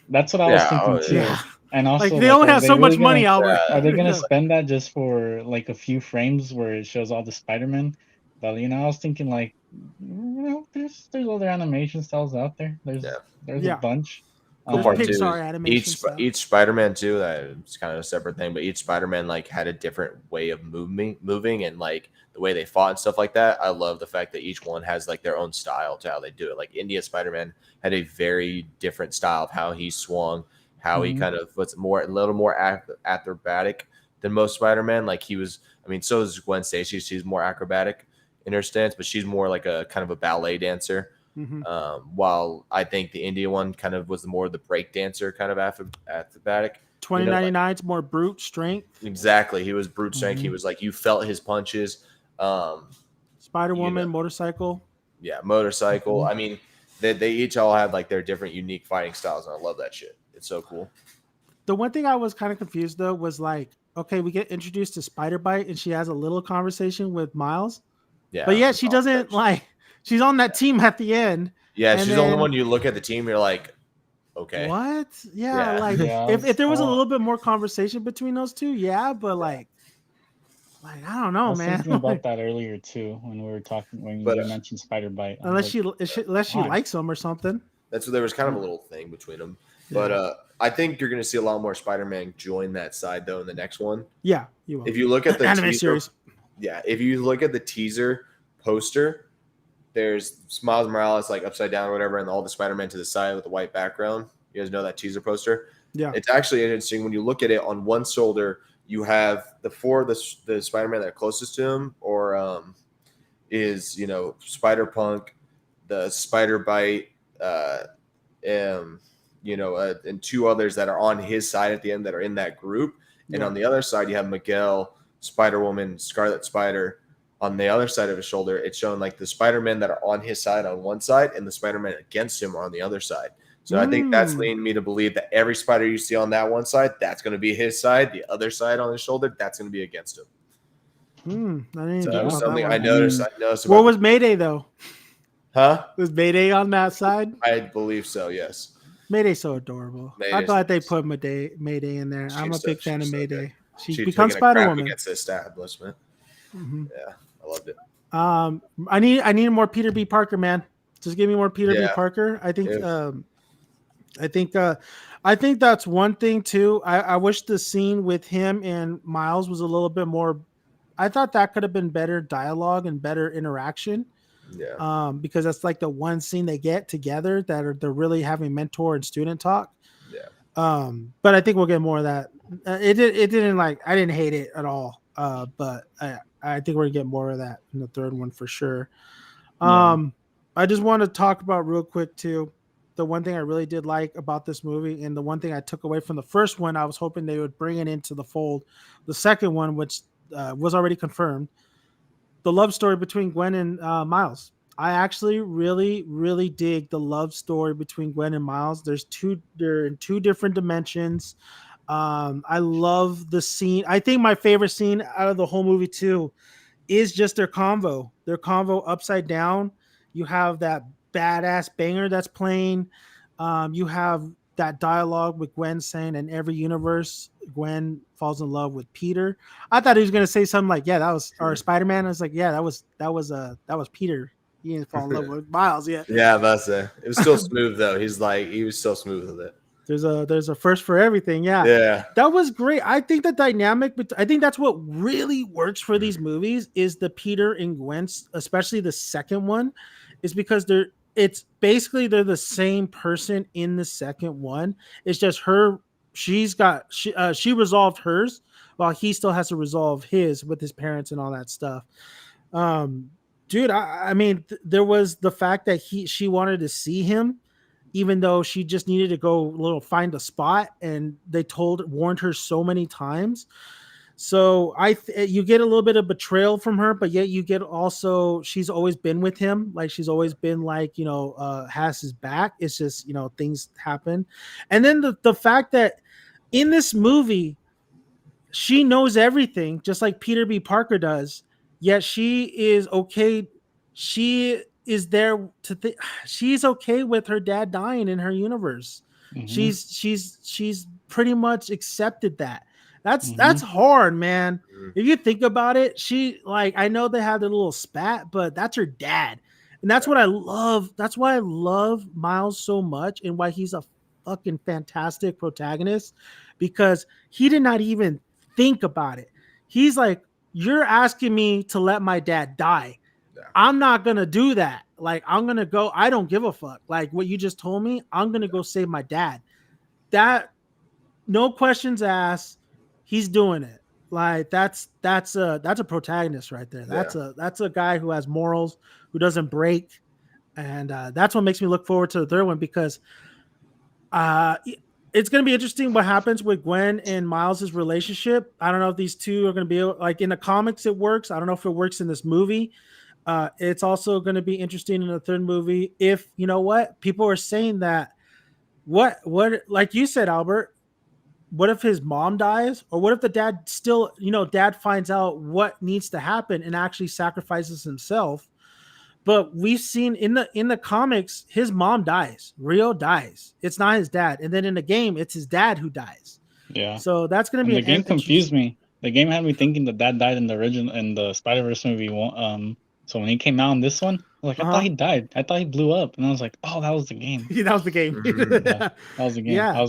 That's what I was thinking too. Yeah. And also, like they only have so much money, Albert. Are they gonna spend that just for like a few frames where it shows all the Spider-Man? But I was thinking like, there's other animation styles out there. There's a bunch. Cool part too. Each Spider-Man too. It's kind of a separate thing, but each Spider-Man like had a different way of moving, and like the way they fought and stuff like that. I love the fact that each one has like their own style to how they do it. Like India Spider-Man had a very different style of how he swung, how he kind of was a little more acrobatic than most Spider-Man. Like he was. I mean, so is Gwen Stacy. She's more acrobatic in her stance, but she's more like a kind of a ballet dancer. While I think the India one kind of was more the break dancer kind of acrobatic. 2099's more brute strength. Exactly. He was brute strength. He was like, you felt his punches. Spider-Woman, motorcycle. Yeah, motorcycle. I mean, they each all have like their different unique fighting styles, and I love that shit. It's so cool. The one thing I was kind of confused though was like, okay, we get introduced to Spider-Bite and she has a little conversation with Miles. Yeah. But she doesn't like she's on that team at the end. Yeah, she's the only one you look at the team, you're like, okay. What? Yeah, like if there was a little bit more conversation between those two, but like I don't know, I was man. thinking about that earlier too when we were talking when you mentioned Spider-Bite. Unless she likes him or something. That's there was kind of a little thing between them. But I think you're gonna see a lot more Spider-Man join that side though in the next one. Yeah, you will. If you look at the anime teaser, series. Yeah, if you look at the teaser poster, there's Miles Morales like upside down or whatever, and all the Spider-Man to the side with the white background. You guys know that teaser poster? Yeah. It's actually interesting when you look at it. On one shoulder, you have the Spider-Man that are closest to him, or is Spider-Punk, the Spider-Bite, and two others that are on his side at the end that are in that group. And on the other side, you have Miguel, Spider-Woman, Scarlet Spider. On the other side of his shoulder, it's showing like the Spider-Man that are on his side on one side and the Spider-Man against him are on the other side. So I think that's leading me to believe that every spider you see on that one side, that's going to be his side. The other side on his shoulder, that's going to be against him. I didn't So think that was about something that I one. noticed. What was Mayday though? Huh? Was Mayday on that side? I believe so. Yes. Mayday's so adorable. I'm glad they put Mayday in there. I'm a big fan of Mayday. She becomes Spider-Woman against the establishment. Yeah, I loved it. I need more Peter B. Parker, man. Just give me more Peter B. Parker. I think that's one thing too. I wish the scene with him and Miles was a little bit more. I thought that could have been better dialogue and better interaction. Yeah. Because that's like the one scene they get together that they're really having mentor and student talk. Yeah. But I think we'll get more of that. It didn't I didn't hate it at all. But I think we're gonna get more of that in the third one for sure. I just want to talk about real quick too. The one thing I really did like about this movie, and the one thing I took away from the first one, I was hoping they would bring it into the fold. The second one, which was already confirmed, the love story between Gwen and Miles. I actually really, really dig the love story between Gwen and Miles. They're in two different dimensions. I love the scene. I think my favorite scene out of the whole movie too is just their convo. Their convo upside down. You have that badass banger that's playing. You have that dialogue with Gwen saying, "In every universe, Gwen falls in love with Peter." I thought he was gonna say something like, "Yeah, that was or Spider-Man." I was like, "Yeah, that was Peter. He didn't fall in love with Miles yet." Yeah, that's it. It was still smooth though. He was so smooth with it. There's a first for everything. Yeah. That was great. I think the dynamic, but I think that's what really works for these movies is the Peter and Gwen, especially the second one, is because they're the same person in the second one. It's just she resolved hers while he still has to resolve his with his parents and all that stuff. Dude, I mean, there was the fact that she wanted to see him, even though she just needed to go find a spot, and they warned her so many times. So you get a little bit of betrayal from her, but yet you get also she's always been with him, like she's always been has his back. It's just things happen, and then the fact that in this movie she knows everything, just like Peter B. Parker does. Yet she is okay. She is there to she's okay with her dad dying in her universe. She's pretty much accepted that. That's hard, man. If you think about it, I know they have their little spat, but that's her dad. And that's what I love. That's why I love Miles so much and why he's a fucking fantastic protagonist, because he did not even think about it. He's like, "You're asking me to let my dad die. I'm not going to do that. I'm going to go. I don't give a fuck. Like what you just told me, I'm going to go save my dad." That, no questions asked. He's doing it. That's a protagonist right there. That's a guy who has morals, who doesn't break. And that's what makes me look forward to the third one, because it's going to be interesting what happens with Gwen and Miles's relationship. I don't know if these two are going to be in the comics. It works. I don't know if it works in this movie. It's also going to be interesting in the third movie. If people are saying that, what like you said, Albert, what if his mom dies, or what if the dad still, dad finds out what needs to happen and actually sacrifices himself? But we've seen in the comics, his mom dies. Rio dies. It's not his dad. And then in the game, it's his dad who dies. Yeah. So that's going to be the game confused me. The game had me thinking that dad died in the original, in the Spider-Verse movie. So when he came out in this one, I thought he died. I thought he blew up, and I was like, "Oh, that was the game." That was the game. That was the game. Yeah.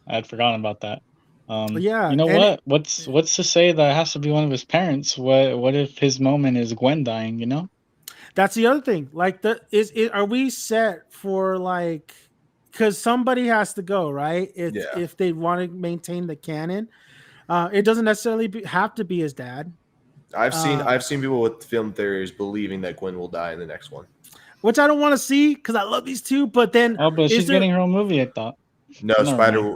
I had forgotten about that. Yeah. You know what? What's to say that it has to be one of his parents? What if his moment is Gwen dying? That's the other thing. Are we set for because somebody has to go, right? If they want to maintain the canon, it doesn't necessarily have to be his dad. I've seen people with film theories believing that Gwen will die in the next one. Which I don't want to see because I love these two. But then, but she's getting her own movie, I thought. No,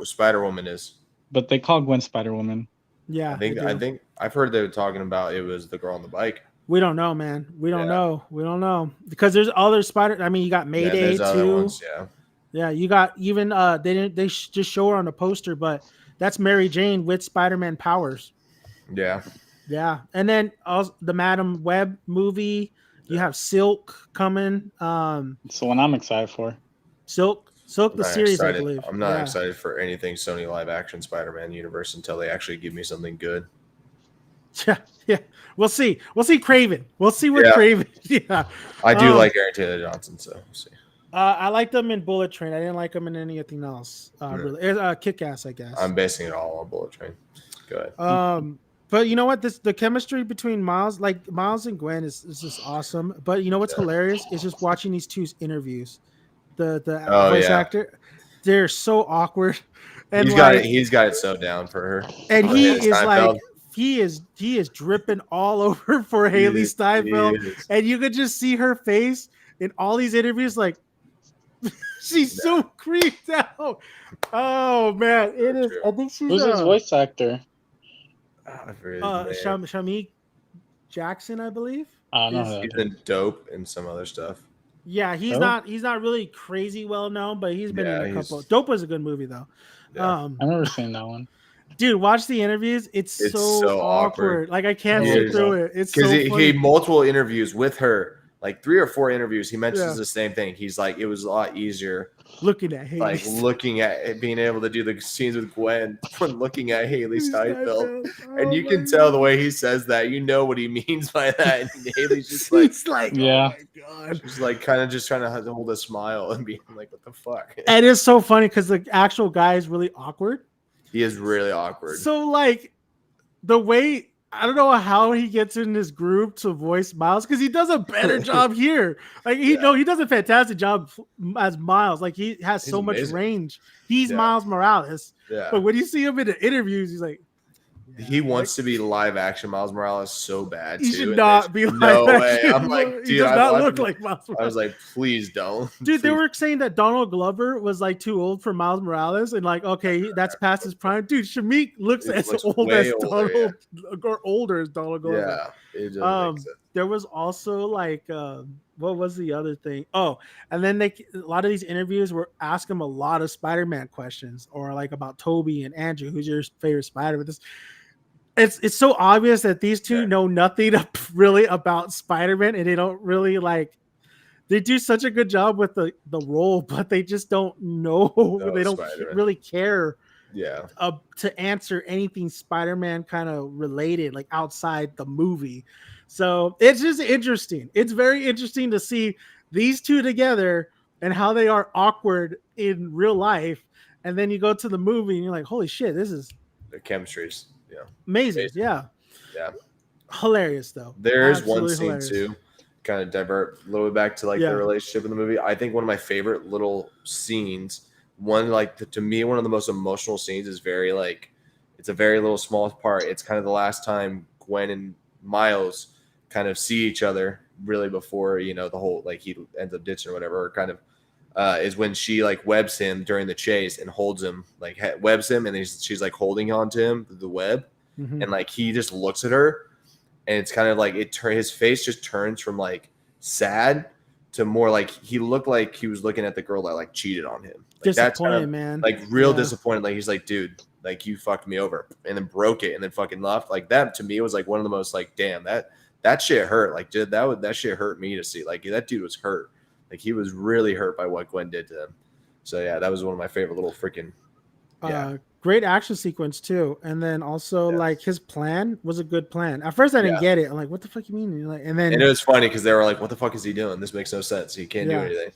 Spider Woman is. But they call Gwen Spider Woman. Yeah, I think I've heard they were talking about it was the girl on the bike. We don't know, man. We don't know because there's other Spider. I mean, you got Mayday too. Other ones, yeah. You got even they just show her on the poster, but that's Mary Jane with Spider-Man powers. Yeah. Yeah, and then also the Madam Web movie. You have Silk coming. So what I'm excited for. Silk the series, I believe. I'm not excited for anything Sony live action Spider-Man universe until they actually give me something good. Yeah. We'll see. We'll see Craven. We'll see where Craven. Yeah. I do like Aaron Taylor Johnson, so we'll see. I liked them in Bullet Train. I didn't like them in anything else. Really, Kick-Ass, I guess. I'm basing it all on Bullet Train. Go ahead. But you know what? The chemistry between Miles and Gwen is just awesome. But you know what's hilarious is just watching these two interviews. The voice actor, they're so awkward. And he's got it so down for her. And he is Steinfeld. Like he is dripping all over for Haley Steinfeld, and you could just see her face in all these interviews, like she's so creeped out. Oh man, it is. I think she's who's his voice actor? Shamik Jackson, I believe. He's been Dope and some other stuff. Yeah, he's not really crazy well known, but he's been in a couple. Dope was a good movie though. Yeah. I've never seen that one. Dude, watch the interviews. It's so awkward. Like I can't sit through it. It's because he multiple interviews with her. Like 3 or 4 interviews, he mentions the same thing. He's like, it was a lot easier looking at Haley. Like looking at it, being able to do the scenes with Gwen when looking at Haley Steinfeld. And you can tell the way he says that. You know what he means by that. And Haley's just like, oh my God. She's like kind of just trying to hold a smile and being like, what the fuck? And it's so funny because the actual guy is really awkward. He is really awkward. So like the way... I don't know how he gets in this group to voice Miles because he does a better job here. Like he does a fantastic job as Miles. Like he's so much range. He's Miles Morales. Yeah. But when you see him in the interviews, he's like, he wants to be live action Miles Morales so bad. He should not be live action. No way. I'm like, dude, he does not look like Miles Morales. I was like, please don't. Dude, they were saying that Donald Glover was like too old for Miles Morales, and like, okay, that's past his prime. Dude, Shamik looks as old as Donald, or older as Donald Glover. Yeah, it doesn't make sense. There was also like, what was the other thing? Oh, and then a lot of these interviews were asking him a lot of Spider-Man questions, or like about Toby and Andrew, who's your favorite Spider-Man. It's so obvious that these two know nothing really about Spider-Man, and they don't really like. They do such a good job with the role, but they just don't know. They don't really care. Yeah. To answer anything Spider-Man kind of related, like outside the movie. So it's just interesting. It's very interesting to see these two together and how they are awkward in real life, and then you go to the movie and you're like, "Holy shit, this is." Their chemistry's amazing. Yeah. Hilarious though. There is one scene too, kind of divert a little bit back to like the relationship in the movie. I think one of my favorite little scenes, to me, one of the most emotional scenes is very like, it's a very little small part. It's kind of the last time Gwen and Miles kind of see each other really before, the whole, like he ends up ditching or whatever, or kind of is when she like webs him during the chase and holds him, like webs him, and then she's like holding on to him the web, and like he just looks at her, and it's kind of like his face just turns from like sad to more like he looked like he was looking at the girl that like cheated on him. Like, disappointed, that's kind of, man. Like real disappointed. Like he's like, dude, like you fucked me over, and then broke it, and then fucking left. Like that to me was like one of the most like, damn, that shit hurt. Like dude, that shit hurt me to see. Like that dude was hurt. Like he was really hurt by what Gwen did to him. So yeah, that was one of my favorite little freaking great action sequence too. And then also like his plan was a good plan. At first I didn't get it. I'm like, what the fuck you mean? And then it was funny because they were like, what the fuck is he doing? This makes no sense. He can't do anything.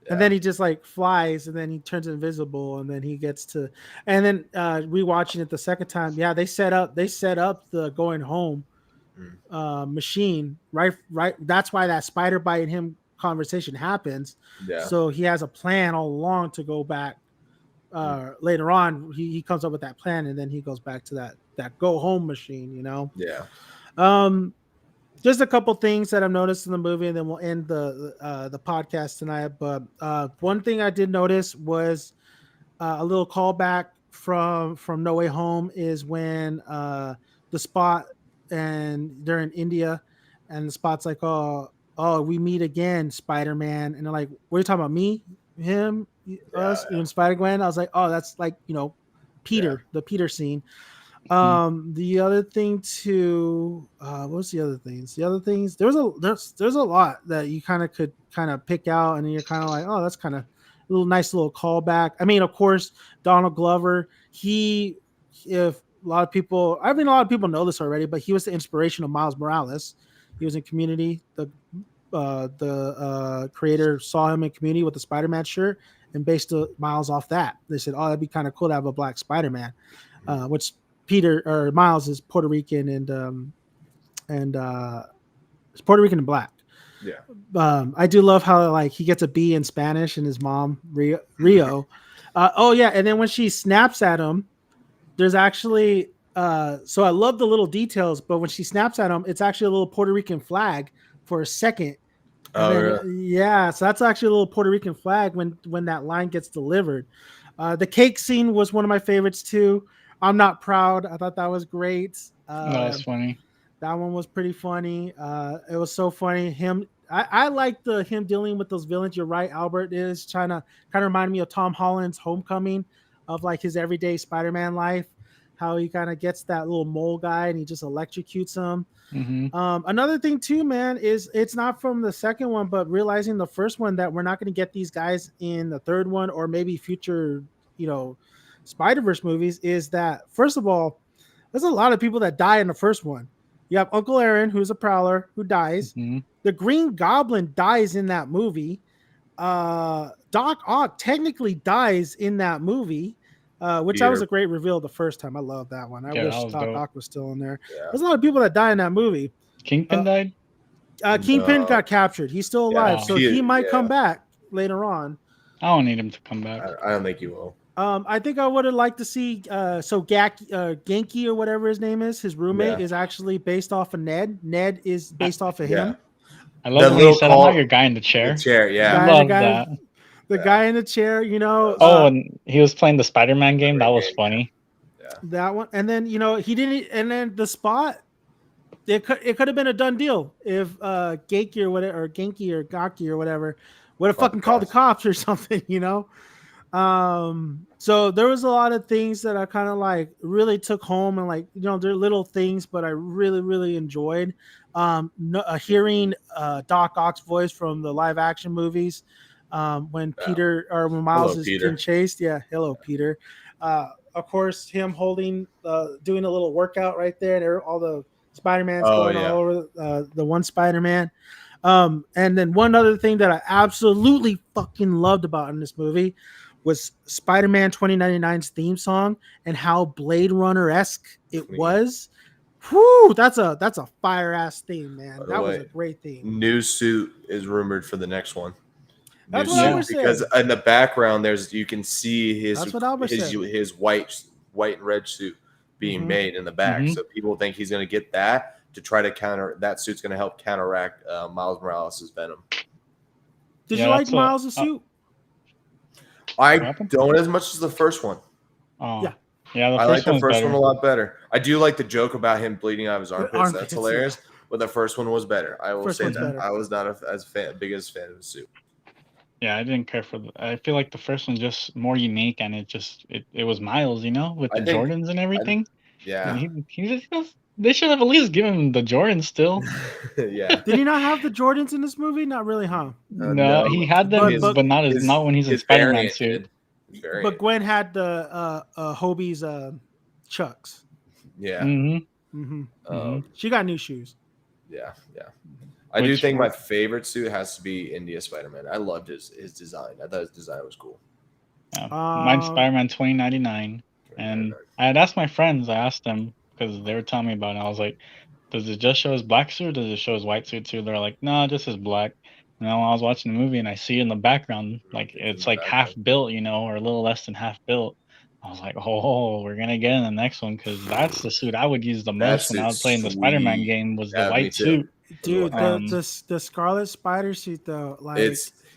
And then he just like flies, and then he turns invisible, and then he gets to, and then rewatching it the second time. Yeah, they set up the going home machine, right. That's why that spider bite in him conversation happens. Yeah. So he has a plan all along to go back. Later on, he comes up with that plan, and then he goes back to that go home machine. Yeah. Um, just a couple things that I've noticed in the movie, and then we'll end the podcast tonight. But one thing I did notice was a little callback from No Way Home is when the Spot and they're in India, and the Spot's like, oh, we meet again, Spider-Man, and they're like, what are you talking about? Me, him, us, and Spider-Gwen. I was like, oh, that's like Peter, the Peter scene. The other thing too, what was the other things? The other things, there's a lot that you could pick out, and then you're kind of like, oh, that's kind of a nice little callback. I mean, of course, Donald Glover, if a lot of people know this already, but he was the inspiration of Miles Morales. He was in Community. The creator saw him in Community with the Spider-Man shirt and based Miles off that. They said, oh, that'd be kind of cool to have a black Spider-Man, which Peter or Miles is Puerto Rican and it's Puerto Rican and black. Yeah. I do love how he gets a B in Spanish and his mom Rio. Oh yeah, and then when she snaps at him, there's actually so I love the little details, but when she snaps at him, it's actually a little Puerto Rican flag for a second. Really? Yeah, so that's actually a little Puerto Rican flag when that line gets delivered. The cake scene was one of my favorites too. I'm not proud. I thought that was great. That was funny. That one was pretty funny. It was so funny. I like him dealing with those villains. You're right, Albert is trying to kind of remind me of Tom Holland's Homecoming, of his everyday Spider-Man life. How he kind of gets that little mole guy and he just electrocutes him. Mm-hmm. Another thing too, man, is it's not from the second one, but realizing the first one that we're not going to get these guys in the third one or maybe future, Spider-Verse movies. Is that first of all, there's a lot of people that die in the first one. You have Uncle Aaron, who's a Prowler, who dies. Mm-hmm. The Green Goblin dies in that movie. Doc Ock technically dies in that movie, which that was a great reveal the first time. I love that one. I wish Doc Ock was still in there. Yeah. There's a lot of people that die in that movie. Kingpin died? Kingpin got captured. He's still alive, so he might come back later on. I don't need him to come back. I don't think he will. I think I would have liked to see Genki or whatever his name is. His roommate is actually based off of Ned. Ned is based off of him. I love when he said, "I'm not your guy in the chair." The chair, yeah. I love that. The guy in the chair, and he was playing the Spider-Man game. That was funny. Yeah. That one, and then he didn't, and then the Spot. It could have been a done deal if Genki or whatever, or Genki or Gaki or whatever would have fucking called the cops or something, So there was a lot of things that I kind of really took home, and they're little things, but I really, really enjoyed. Hearing Doc Ock's voice from the live action movies when Peter or when Miles is being chased. Yeah, hello, Peter. Of course, him holding, doing a little workout right there, and all the Spider-Man's going all over the one Spider-Man. And then one other thing that I absolutely fucking loved about in this movie was Spider-Man 2099's theme song and how Blade Runner-esque it was. Whew, that's a fire-ass theme, man. That was a great theme. New suit is rumored for the next one. That's what I was saying. Because in the background, you can see his white and red suit being made in the back. Mm-hmm. So people think he's going to get that to try to counter. That suit's going to help counteract Miles Morales' Venom. Did you like Miles' suit? I don't as much as the first one. Oh. Yeah. Yeah, I like the first one a lot better. I do like the joke about him bleeding out of his armpits. That's hilarious. Yeah. But the first one was better. I will say that. Better. I was not biggest fan of the suit. Yeah, I didn't care for I feel like the first one's just more unique, and it was Miles, with the Jordans and everything. And they should have at least given him the Jordans still. Yeah. Did he not have the Jordans in this movie? Not really, huh? No, he had them, but not when he's in Spider-Man suit. But Gwen had the Hobie's Chucks. Yeah. Mm-hmm. She got new shoes. Yeah. I do think my favorite suit has to be India Spider-Man. I loved his design. I thought his design was cool. Yeah. Mine's Spider-Man 2099. And I had asked my friends, I asked them, because they were telling me about it. I was like, does it just show his black suit or does it show his white suit too? They're like, no, just his black. And then when I was watching the movie and I see in the background, like It's in it's the like half background. built, or a little less than half built. I was like, oh, we're gonna get in the next one because that's the suit I would use the That most when I was suit's playing the Spider-Man sweet. game was the Yeah, me white too. suit. Dude, Um, the Scarlet Spider suit though, like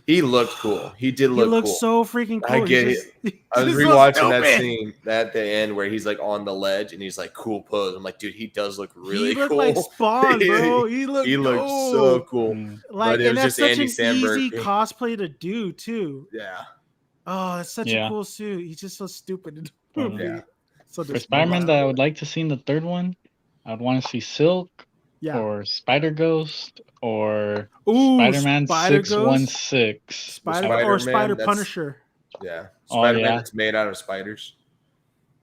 He looked cool. He did he look looks cool. so freaking I cool. get it. He's I was just so rewatching that stupid. scene at the end where he's like on the ledge and he's like cool pose. I'm like, dude, he does look really He looked cool. like Spawn, bro. He looked He looked so dope. cool. mm, But Like, it and was that's just such Andy an easy Samberg. cosplay to do too. Yeah. Oh, that's such a yeah. cool suit. He's just so stupid in the But, movie. Yeah. So for Spider-Man disappointing. that I would like to see in the third one, I would want to see Silk Yeah. or Spider-Ghost or Ooh, Spider-Man Spider-Ghost, 616. Spider or Spider-Man, Spider that's- Punisher. Yeah. Oh, Spider-Man yeah. that's made out of spiders.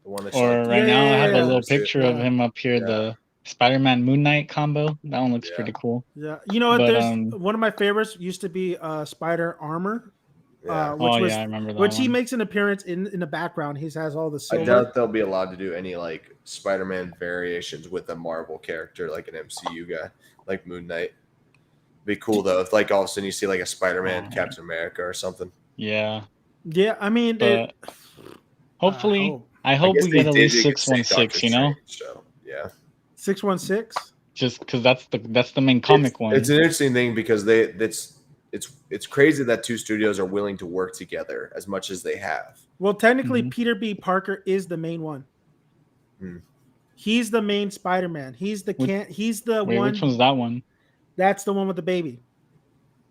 The one that's Or like right now, I have a Yeah. little picture of Yeah. him up here, Yeah. the Spider-Man Moon Knight combo. That one looks Yeah. pretty cool. Yeah, you know what? But, There's one of my favorites used to be Spider Armor, Yeah. which was yeah, I remember that which he one. makes an appearance in the background. He has all the I silver. doubt they'll be allowed to do any like Spider-Man variations with a Marvel character, like an MCU guy, like Moon Knight. Be cool though if like all of a sudden you see like a Spider-Man Oh. Captain America or something. Yeah, Yeah, I mean, but hopefully, hope. I hope guess we they get at did least it against Doctor 616. You know, Strange, so yeah. 616. just because that's the main comic one. It's an interesting thing because it's crazy that two studios are willing to work together as much as they have. Well, technically, Mhm. Peter B. Parker is the main one. Hmm. He's the main Spider-Man. He's the He's the Wait, one. which one's that one? That's the one with the baby.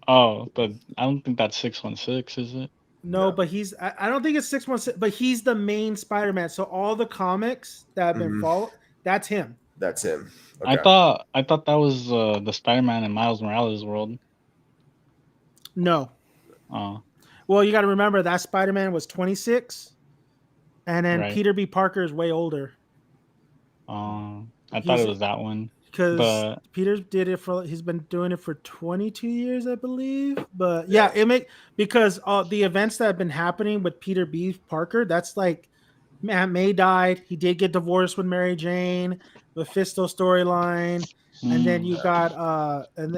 Oh, but I don't think that's 616, is it? No, No. but he's. I don't think it's 616. But he's the main Spider-Man. So all the comics that have been Mhm. followed, that's him. That's him. I thought that was the Spider-Man in Miles Morales world. No. Oh, Well, you got to remember that Spider-Man was 26, and then Right. Peter B. Parker is way older I thought He's- it was that one. because But Peter did it for. He's been doing it for 22 years, I believe. But yeah, because the events that have been happening with Peter B. Parker. That's like Aunt May died. He did get divorced with Mary Jane. Mephisto storyline, and then you got and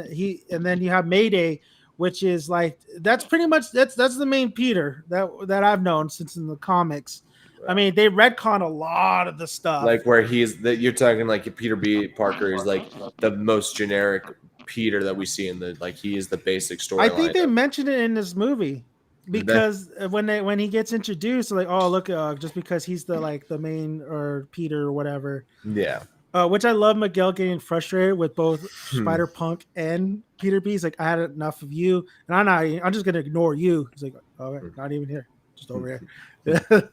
then you have Mayday, which is like that's pretty much that's the main Peter that I've known since in the comics. I mean, they retcon a lot of the stuff. like where you're talking like Peter B. Parker is like the most generic Peter that we see in the like he is the basic storyline. I think they mentioned it in this movie because when he gets introduced, like, oh look, just because he's the main or Peter or whatever. Yeah. Which I love Miguel getting frustrated with both Spider Punk and Peter B. He's like, I had enough of you, and I'm just gonna ignore you. He's like, oh, not even here, just over here.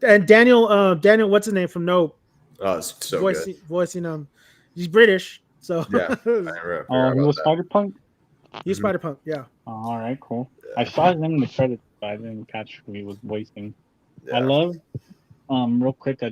And Daniel, what's his name from Nope? Oh, it's so voicing him. He's British, so Yeah. he was Spider-Punk? he's Spider Punk. Yeah. Oh, all right, cool. I saw his name in the credits, but I didn't catch who he was voicing. I love. Real quick, I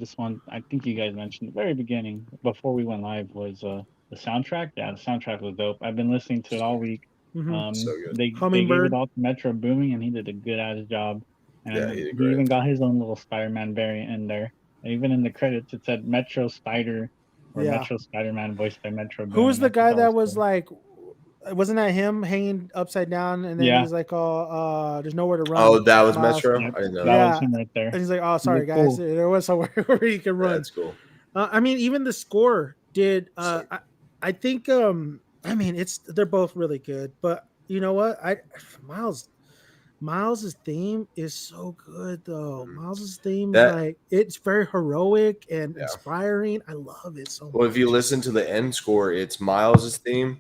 think you guys mentioned at the very beginning, before we went live, was the soundtrack. Yeah, the soundtrack was dope. I've been listening to it all week. Mm-hmm. So good. They gave Hummingbird. it all to Metro Booming, and he did a good ass job. And Yeah, he did he great. even got his own little Spider-Man variant in there. And even in the credits, it said Metro Spider or Yeah. Metro Spider-Man voiced by Metro Booming. Who was the I thought guy that was cool. like? Wasn't that him hanging upside down, and then Yeah. he's like, "Oh, there's nowhere to run." Oh, that was Miles. Metro. Yep, I didn't know that that. was him right there. And he's like, "Oh, sorry looked guys, cool. there was somewhere where you can run." That's cool. I mean, even the score did. Sick. I think. I mean, they're both really good, but you know what? Miles's theme is so good though. Miles's theme, it's very heroic and inspiring. I love it so much. Well, if you listen to the end score, it's Miles's theme,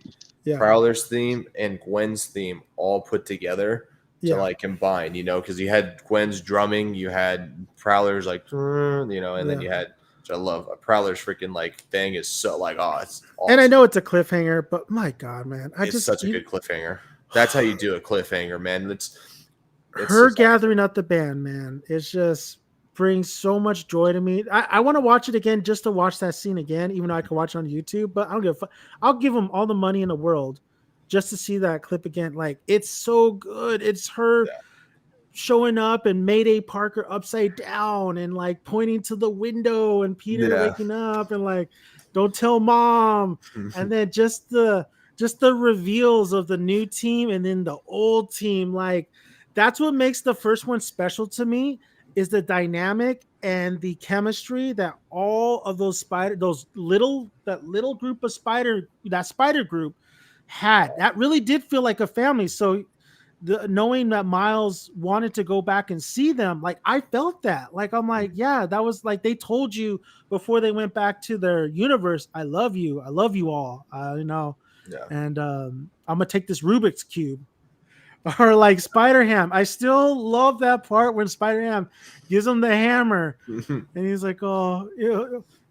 Prowler's theme, and Gwen's theme all put together to like combine, because you had Gwen's drumming, you had Prowler's like, and then you had, which I love, Prowler's freaking like thing is so like, oh, it's awesome. And I know it's a cliffhanger, but my God, man, It's such a good cliffhanger. That's how you do a cliffhanger, man. It's her gathering up the band, man. It's just brings so much joy to me. I want to watch it again just to watch that scene again, even though I can watch it on YouTube. But I don't give a fuck. I'll give them all the money in the world just to see that clip again. Like, it's so good. It's her showing up and Mayday Parker upside down and like pointing to the window and Peter waking up and like, don't tell mom. And then just just the reveals of the new team and then the old team, like that's what makes the first one special to me, is the dynamic and the chemistry that all of those that little group of that spider group had. That really did feel like a family. So knowing that Miles wanted to go back and see them, like I felt that. Like I'm like, yeah, that was like they told you before they went back to their universe, I love you all, Yeah. and I'm gonna take this Rubik's cube. Or like Spider-Ham. I still love that part when Spider-Ham gives him the hammer and he's like, oh,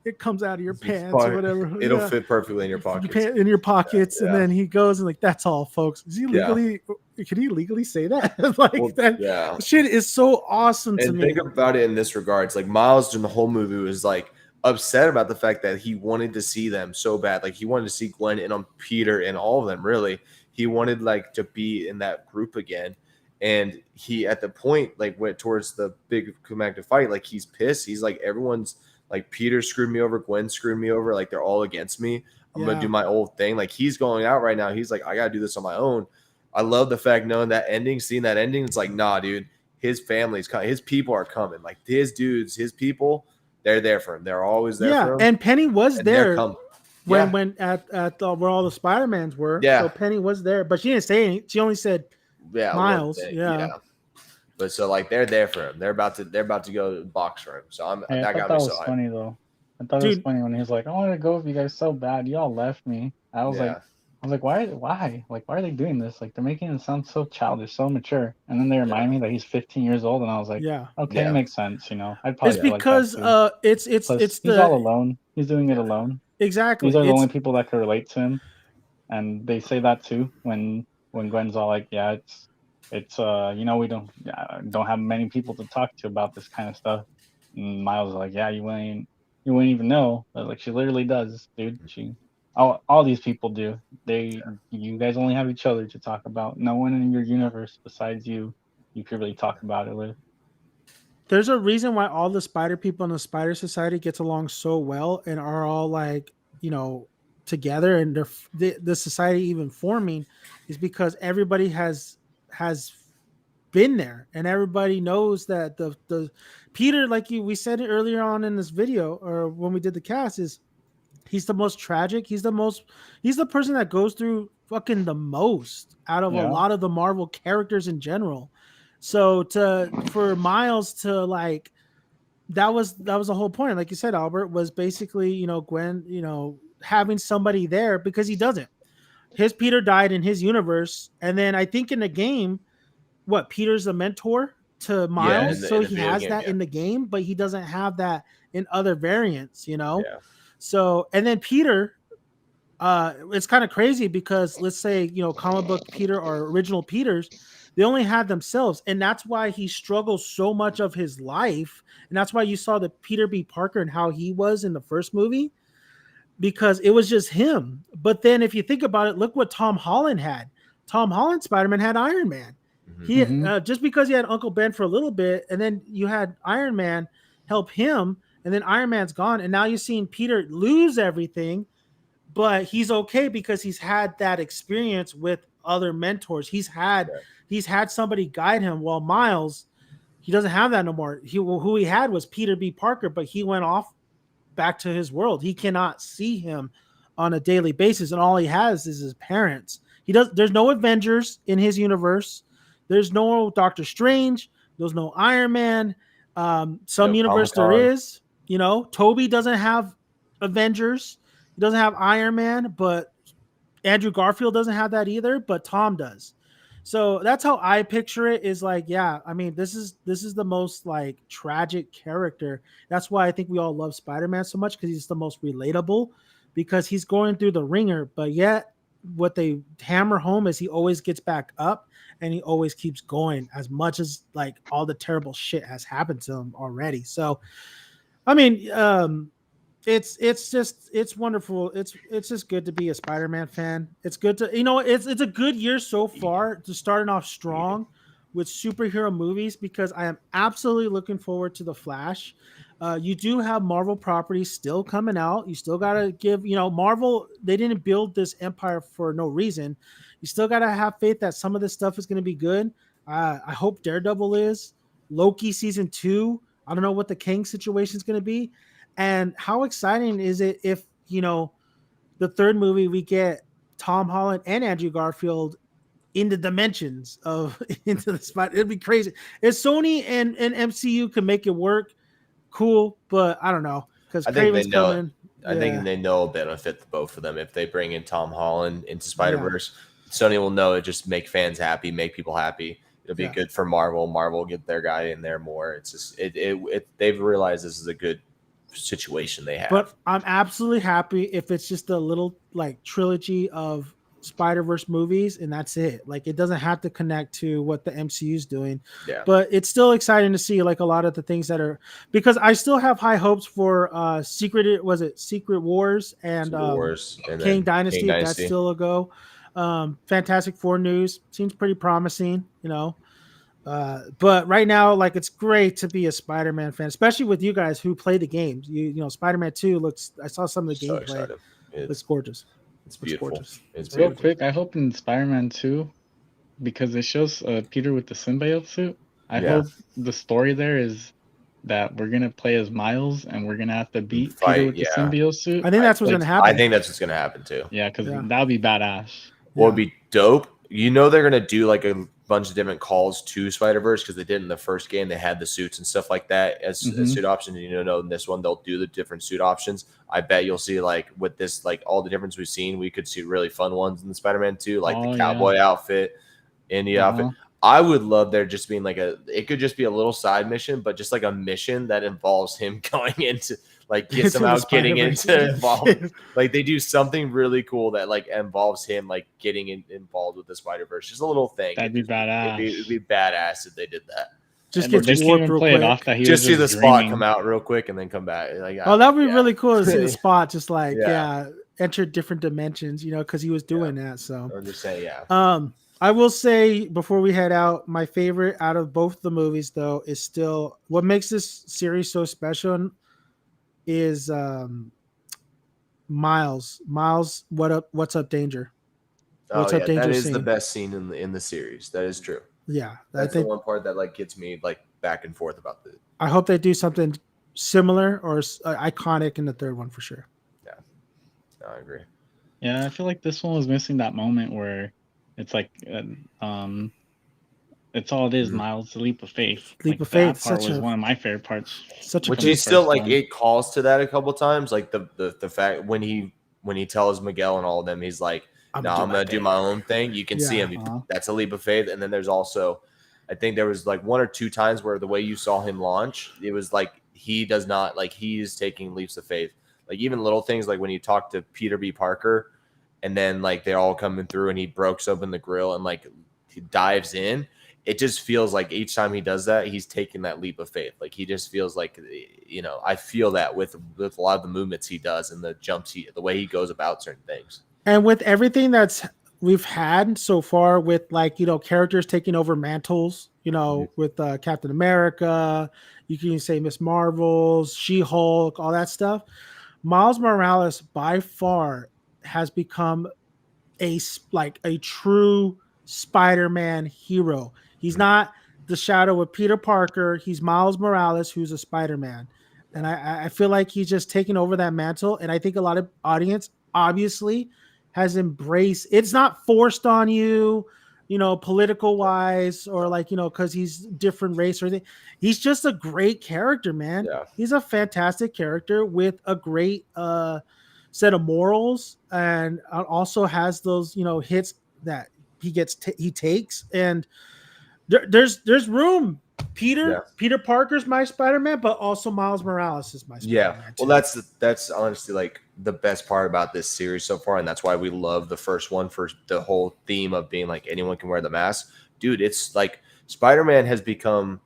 it comes out of your pants or whatever. It'll fit perfectly in your pockets. In your pockets. Yeah. And then he goes and like, that's all, folks. Is he legally, can he legally say that? Like that shit is so awesome to me. And think about it in this regards. Like Miles during the whole movie was like upset about the fact that he wanted to see them so bad. Like he wanted to see Gwen and Peter and all of them, really. He wanted like to be in that group again. And he at the point like went towards the big climactic fight. Like he's pissed. He's like, everyone's like, Peter screwed me over, Gwen screwed me over. Like they're all against me. I'm gonna do my old thing. Like he's going out right now. He's like, I gotta do this on my own. I love the fact knowing that ending, seeing that ending. It's like, nah, dude, his family's coming. His people are coming. Like his dudes, his people, they're there for him. They're always there for him. And Penny was there. When at where all the Spider-Mans were. Yeah. So Penny was there, but she didn't say anything. She only said Miles. Yeah. But so like they're there for him. They're about to go box for him. So that got me so hyped. Funny though. I thought it was funny when he was like, I wanted to go with you guys so bad. Y'all left me. I was like, why? Like, why are they doing this? Like, they're making it sound so childish, so mature. And then they remind me that he's 15 years old, and I was like, okay, it makes sense. You know, I'd probably it's because like he's all alone. He's doing it alone. Exactly. These are the only people that can relate to him, and they say that too when Gwen's all like, yeah, it's we don't have many people to talk to about this kind of stuff. And Miles is like, yeah, you wouldn't even know. But like, she literally does, dude. All these people do. You guys only have each other to talk about. No one in your universe besides you could really talk about it with. There's a reason why all the spider people in the Spider Society gets along so well and are all like, together, and the society even forming is because everybody has been there, and everybody knows that the Peter, like we said it earlier on in this video or when we did the cast, is he's the most tragic. He's the person that goes through fucking the most out of a lot of the Marvel characters in general. So for Miles to like, that was the whole point. Like you said, Albert, was basically, Gwen, having somebody there, because he doesn't. His Peter died in his universe. And then I think in the game, Peter's a mentor to Miles. So he has that in the game, but he doesn't have that in other variants, Yeah. So, and then Peter, it's kind of crazy because let's say, comic book Peter or original Peters, they only had themselves. And that's why he struggles so much of his life. And that's why you saw the Peter B. Parker and how he was in the first movie, because it was just him. But then if you think about it, look what Tom Holland had. Tom Holland Spider-Man had Iron Man. He just because he had Uncle Ben for a little bit, and then you had Iron Man help him, and then Iron Man's gone, and now you're seeing Peter lose everything, but he's okay because he's had that experience with other mentors. He's had somebody guide him. While Miles, he doesn't have that no more. Who he had was Peter B. Parker, but he went off back to his world. He cannot see him on a daily basis, and all he has is his parents. There's no Avengers in his universe. There's no Doctor Strange. There's no Iron Man. Some universe there is. Toby doesn't have Avengers. He doesn't have Iron Man, but Andrew Garfield doesn't have that either, but Tom does. So that's how I picture it, is like, yeah, I mean, this is the most like tragic character. That's why I think we all love Spider-Man so much, because he's the most relatable, because he's going through the ringer, but yet what they hammer home is he always gets back up and he always keeps going, as much as like all the terrible shit has happened to him already. So, I mean, it's wonderful. It's just good to be a Spider-Man fan. It's good to, it's a good year so far, to starting off strong with superhero movies, because I am absolutely looking forward to The Flash. You do have Marvel properties still coming out. You still gotta give, Marvel. They didn't build this empire for no reason. You still gotta have faith that some of this stuff is gonna be good. I hope Daredevil is. Loki season 2. I don't know what the King situation is gonna be, and how exciting is it if the third movie we get Tom Holland and Andrew Garfield in the dimensions of into the spot. It'd be crazy. If Sony and MCU can make it work, cool. But I don't know because I think they Craven's know. coming. I think they know it'll benefit both of them if they bring in Tom Holland into Spider-Verse. Sony will know it just make fans happy, make people happy. It'll be good for Marvel. Marvel will get their guy in there more. It's just they've realized this is a good situation they have. But I'm absolutely happy if it's just a little like trilogy of Spider-Verse movies and that's it. Like it doesn't have to connect to what the MCU is doing. Yeah. But it's still exciting to see like a lot of the things that are because I still have high hopes for Secret Wars and King Dynasty. That's still a go. Fantastic Four news seems pretty promising, but right now, like it's great to be a Spider-Man fan, especially with you guys who play the games. Spider-Man 2 looks. I saw some of the gameplay. It's gorgeous. It's beautiful. Gorgeous. It's real quick. I hope in Spider-Man 2, because it shows Peter with the symbiote suit. I hope the story there is that we're gonna play as Miles and we're gonna have to beat Peter with the symbiote suit. I think that's what's gonna happen. I think that's what's gonna happen too. Yeah, because that'd be badass. What would be dope? They're gonna do like a bunch of different calls to Spider-Verse because they did in the first game. They had the suits and stuff like that as suit options. And in this one, they'll do the different suit options. I bet you'll see like with this, like all the difference we've seen, we could see really fun ones in the Spider-Man 2, like the cowboy outfit, Indy outfit. I would love there just being like it could just be a little side mission, but just like a mission that involves him going into like get somehow getting into involved. Like they do something really cool that like involves him like getting involved with the Spider-Verse. Just a little thing. That'd be badass. It'd be badass if they did that. Just get just warped real quick. Just see the spot come out real quick and then come back. Like, that would be really cool to see the spot just like enter different dimensions, because he was doing that. So I'm just saying, I will say before we head out, my favorite out of both the movies though is still what makes this series so special is Miles. Miles, what's up, Danger? What's up, Danger? That is the best scene in the series. That is true. Yeah, that's the one part that like gets me like back and forth about the. I hope they do something similar or iconic in the third one for sure. Yeah, no, I agree. Yeah, I feel like this one was missing that moment where it's like, it's all it is. Miles, the leap of faith. Leap of faith. That part was one of my favorite parts. Which he still like it calls to that a couple times. Like the fact when he tells Miguel and all of them, he's like. I'm gonna do my own thing. You can see him. That's a leap of faith. And then there's also, I think there was like one or two times where the way you saw him launch, it was like he does not like he's taking leaps of faith. Like even little things like when you talk to Peter B. Parker, and then like they're all coming through and he breaks open the grill and like he dives in. It just feels like each time he does that, he's taking that leap of faith. Like he just feels like I feel that with a lot of the movements he does and the jumps the way he goes about certain things. And with everything we've had so far with like, characters taking over mantles, with Captain America, you can say Miss Marvel's, She-Hulk, all that stuff. Miles Morales by far has become a true Spider-Man hero. He's not the shadow of Peter Parker. He's Miles Morales, who's a Spider-Man. And I feel like he's just taken over that mantle. And I think a lot of audience obviously has embraced it's not forced on you, political wise or like, because he's different race or anything. He's just a great character, man. Yeah. He's a fantastic character with a great set of morals and also has those, hits that he takes. And there's room. Peter Parker's my Spider-Man, but also Miles Morales is my Spider-Man too. Well, that's honestly like the best part about this series so far, and that's why we love the first one for the whole theme of being like anyone can wear the mask. Dude, it's like Spider-Man has become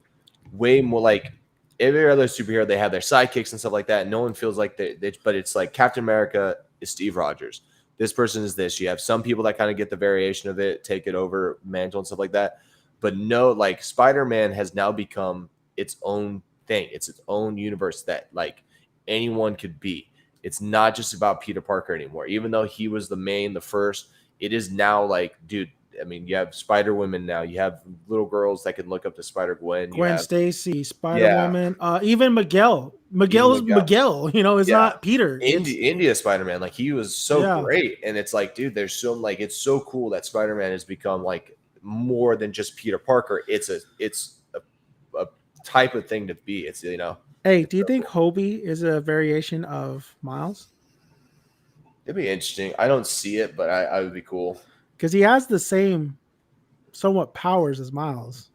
way more like every other superhero. They have their sidekicks and stuff like that. No one feels like but it's like Captain America is Steve Rogers. This person is this. You have some people that kind of get the variation of it, take it over mantle and stuff like that. But no, like Spider-Man has now become its own thing. It's its own universe that like anyone could be. It's not just about Peter Parker anymore. Even though he was the first, it is now like, dude, I mean, you have Spider Women now. You have little girls that can look up to Spider Gwen. Gwen Stacy, Spider Woman, even Miguel. Miguel's Even Miguel. Miguel. You know, it's not Peter. India Spider Man, like he was so great, and it's like, dude, there's so like it's so cool that Spider Man has become like more than just Peter Parker. It's a type of thing to be. It's Hey, do you think Hobie is a variation of Miles? It'd be interesting. I don't see it, but I would be cool. Because he has the same somewhat powers as Miles.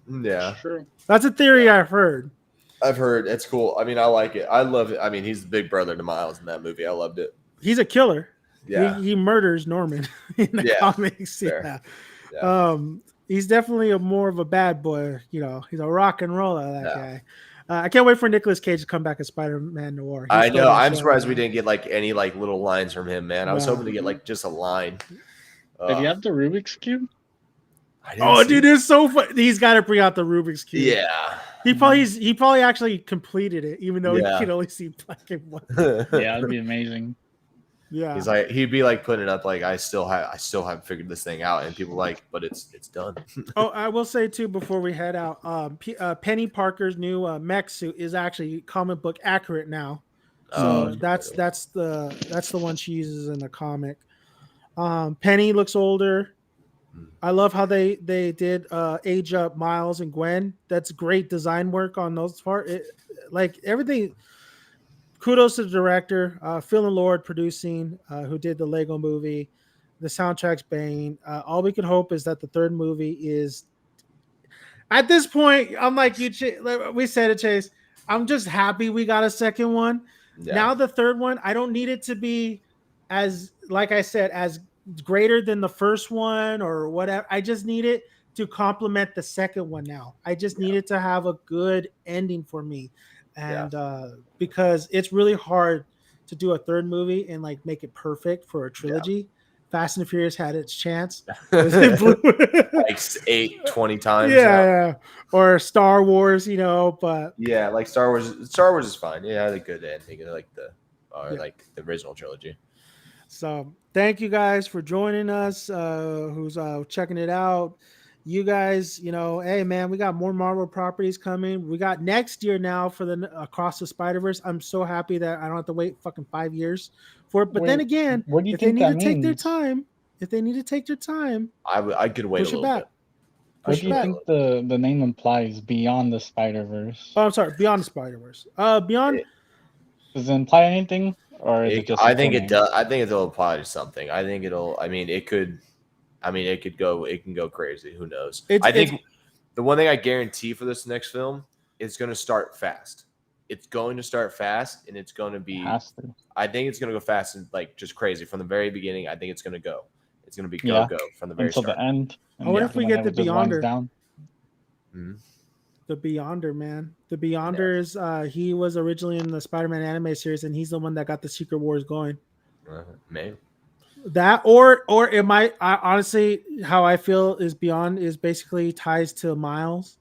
Yeah. True. That's a theory I've heard. It's cool. I mean, I like it. I love it. I mean, he's the big brother to Miles in that movie. I loved it. He's a killer. Yeah. He murders Norman in the comics. Fair. Yeah. He's definitely more of a bad boy. You know, he's a rock and roller, that guy. I can't wait for Nicolas Cage to come back as Spider-Man Noir. I know. I'm surprised we didn't get like any like little lines from him, man. I was hoping to get like just a line. Did he have the Rubik's Cube? Dude, it's so fun. He's got to bring out the Rubik's Cube. Yeah. He probably actually completed it, even though he can only see black and white. Yeah, that'd be amazing. Yeah. He's like, he'd be like putting it up like I still haven't figured this thing out, and people like, but it's done. Oh, I will say too before we head out, Penny Parker's new mech suit is actually comic book accurate now. So that's the one she uses in the comic. Penny looks older. I love how they did age up Miles and Gwen. That's great design work on those parts. Like everything. Kudos to the director, Phil and Lord producing, who did the Lego movie. The soundtrack's banging. All we can hope is that the third movie is. At this point, I'm like you. We said it, Chase. I'm just happy we got a second one. Yeah. Now the third one, I don't need it to be as, like I said, as greater than the first one or whatever. I just need it to complement the second one. Now I just need it to have a good ending for me. And because it's really hard to do a third movie and like make it perfect for a trilogy. Fast and Furious had its chance. Like 20 times. Yeah. Or Star Wars, but like Star Wars is fine. Yeah, had a good ending, like like the original trilogy. So thank you guys for joining us. Who's checking it out? You guys, hey man, we got more Marvel properties coming. We got next year now for the Across the Spider-Verse. I'm so happy that I don't have to wait fucking 5 years for it. But then again, what do you if think they need that to take their means? time, I could wait a little bit. What do you think the name implies? Beyond the Spider-Verse. Oh, I'm sorry, Beyond the Spider-Verse. Beyond. Does it imply anything, or is it just? I think it does. I think it'll apply to something. I think it'll. I mean, it could. It could go. It can go crazy. Who knows? I think the one thing I guarantee for this next film is going to start fast. It's going to start fast, and it's going to be. I think it's going to go fast and like just crazy from the very beginning. I think it's going to go. It's going to be go from the very until start. the end. What if we get the Beyonder? Mm-hmm. The Beyonder, man. The Beyonder is he was originally in the Spider-Man anime series, and he's the one that got the Secret Wars going. Maybe. That or it might. Honestly, how I feel is Beyond is basically ties to Miles,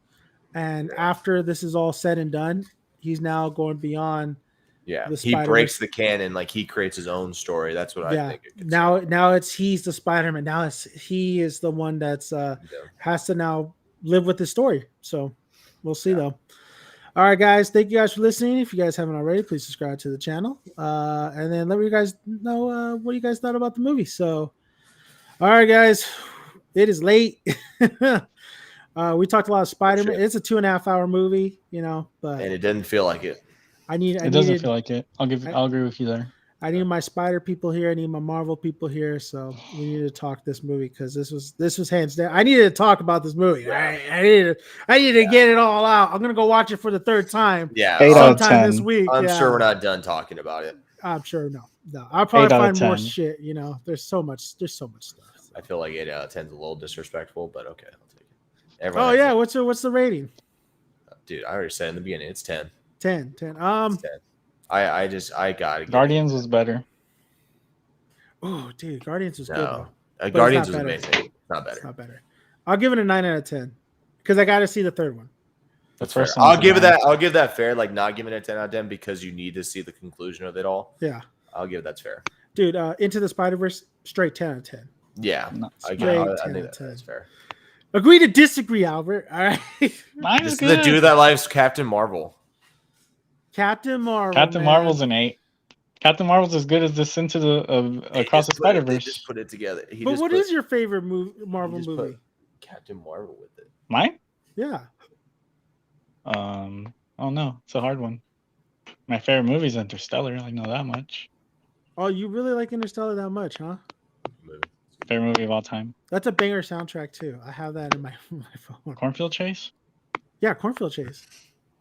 and after this is all said and done, he's now going beyond. Yeah, he breaks the canon, like he creates his own story. That's what I think. Now he's the Spider-Man. Now he is the one that's has to now live with this story. So we'll see though. All right, guys. Thank you guys for listening. If you guys haven't already, please subscribe to the channel. And then let you guys know what you guys thought about the movie. So, all right, guys. It is late. We talked a lot of Spider-Man. It's a 2.5 hour movie, but and it didn't feel like it. It doesn't feel like it. I'll agree with you there. I need my Spider people here. I need my Marvel people here. So we need to talk this movie because this was hands down. I needed to talk about this movie. I needed to get it all out. I'm gonna go watch it for the third time. Yeah, 8 out of sometime 10. this week. I'm sure we're not done talking about it. I'm sure no. I'll probably find more 10. shit. There's so much stuff. I feel like 8 out of 10 is a little disrespectful, but okay, I'll take it. What's the rating? Dude, I already said in the beginning it's 10. 10. It's 10. I got it. Guardians was better. Oh, dude, Guardians was good. Guardians was amazing. It's not better. It's not better. I'll give it a 9 out of 10 because I got to see the third one. That's first fair. one I'll was give it annoying. that. I'll give that fair. Like not giving it a 10 out of 10 because you need to see the conclusion of it all. Yeah, I'll give that's fair. dude. Into the Spider-Verse, straight 10 out of 10. Yeah, No, I Straight I 10 think out of 10. that's fair. Agree to disagree, Albert. All right. mine This is is the good. dude that likes Captain Marvel. Captain Marvel. Captain man. Marvel's an 8. Captain Marvel's as good as this into the Across the They Spider-Verse. just put it together. But what is your favorite Marvel just movie? put Captain Marvel with it. Mine? Yeah. Oh no, it's a hard one. My favorite movie is Interstellar. I know that much. Oh, you really like Interstellar that much, huh? Movie. Favorite movie of all time. That's a banger soundtrack too. I have that in my phone. Cornfield Chase. Yeah, Cornfield Chase.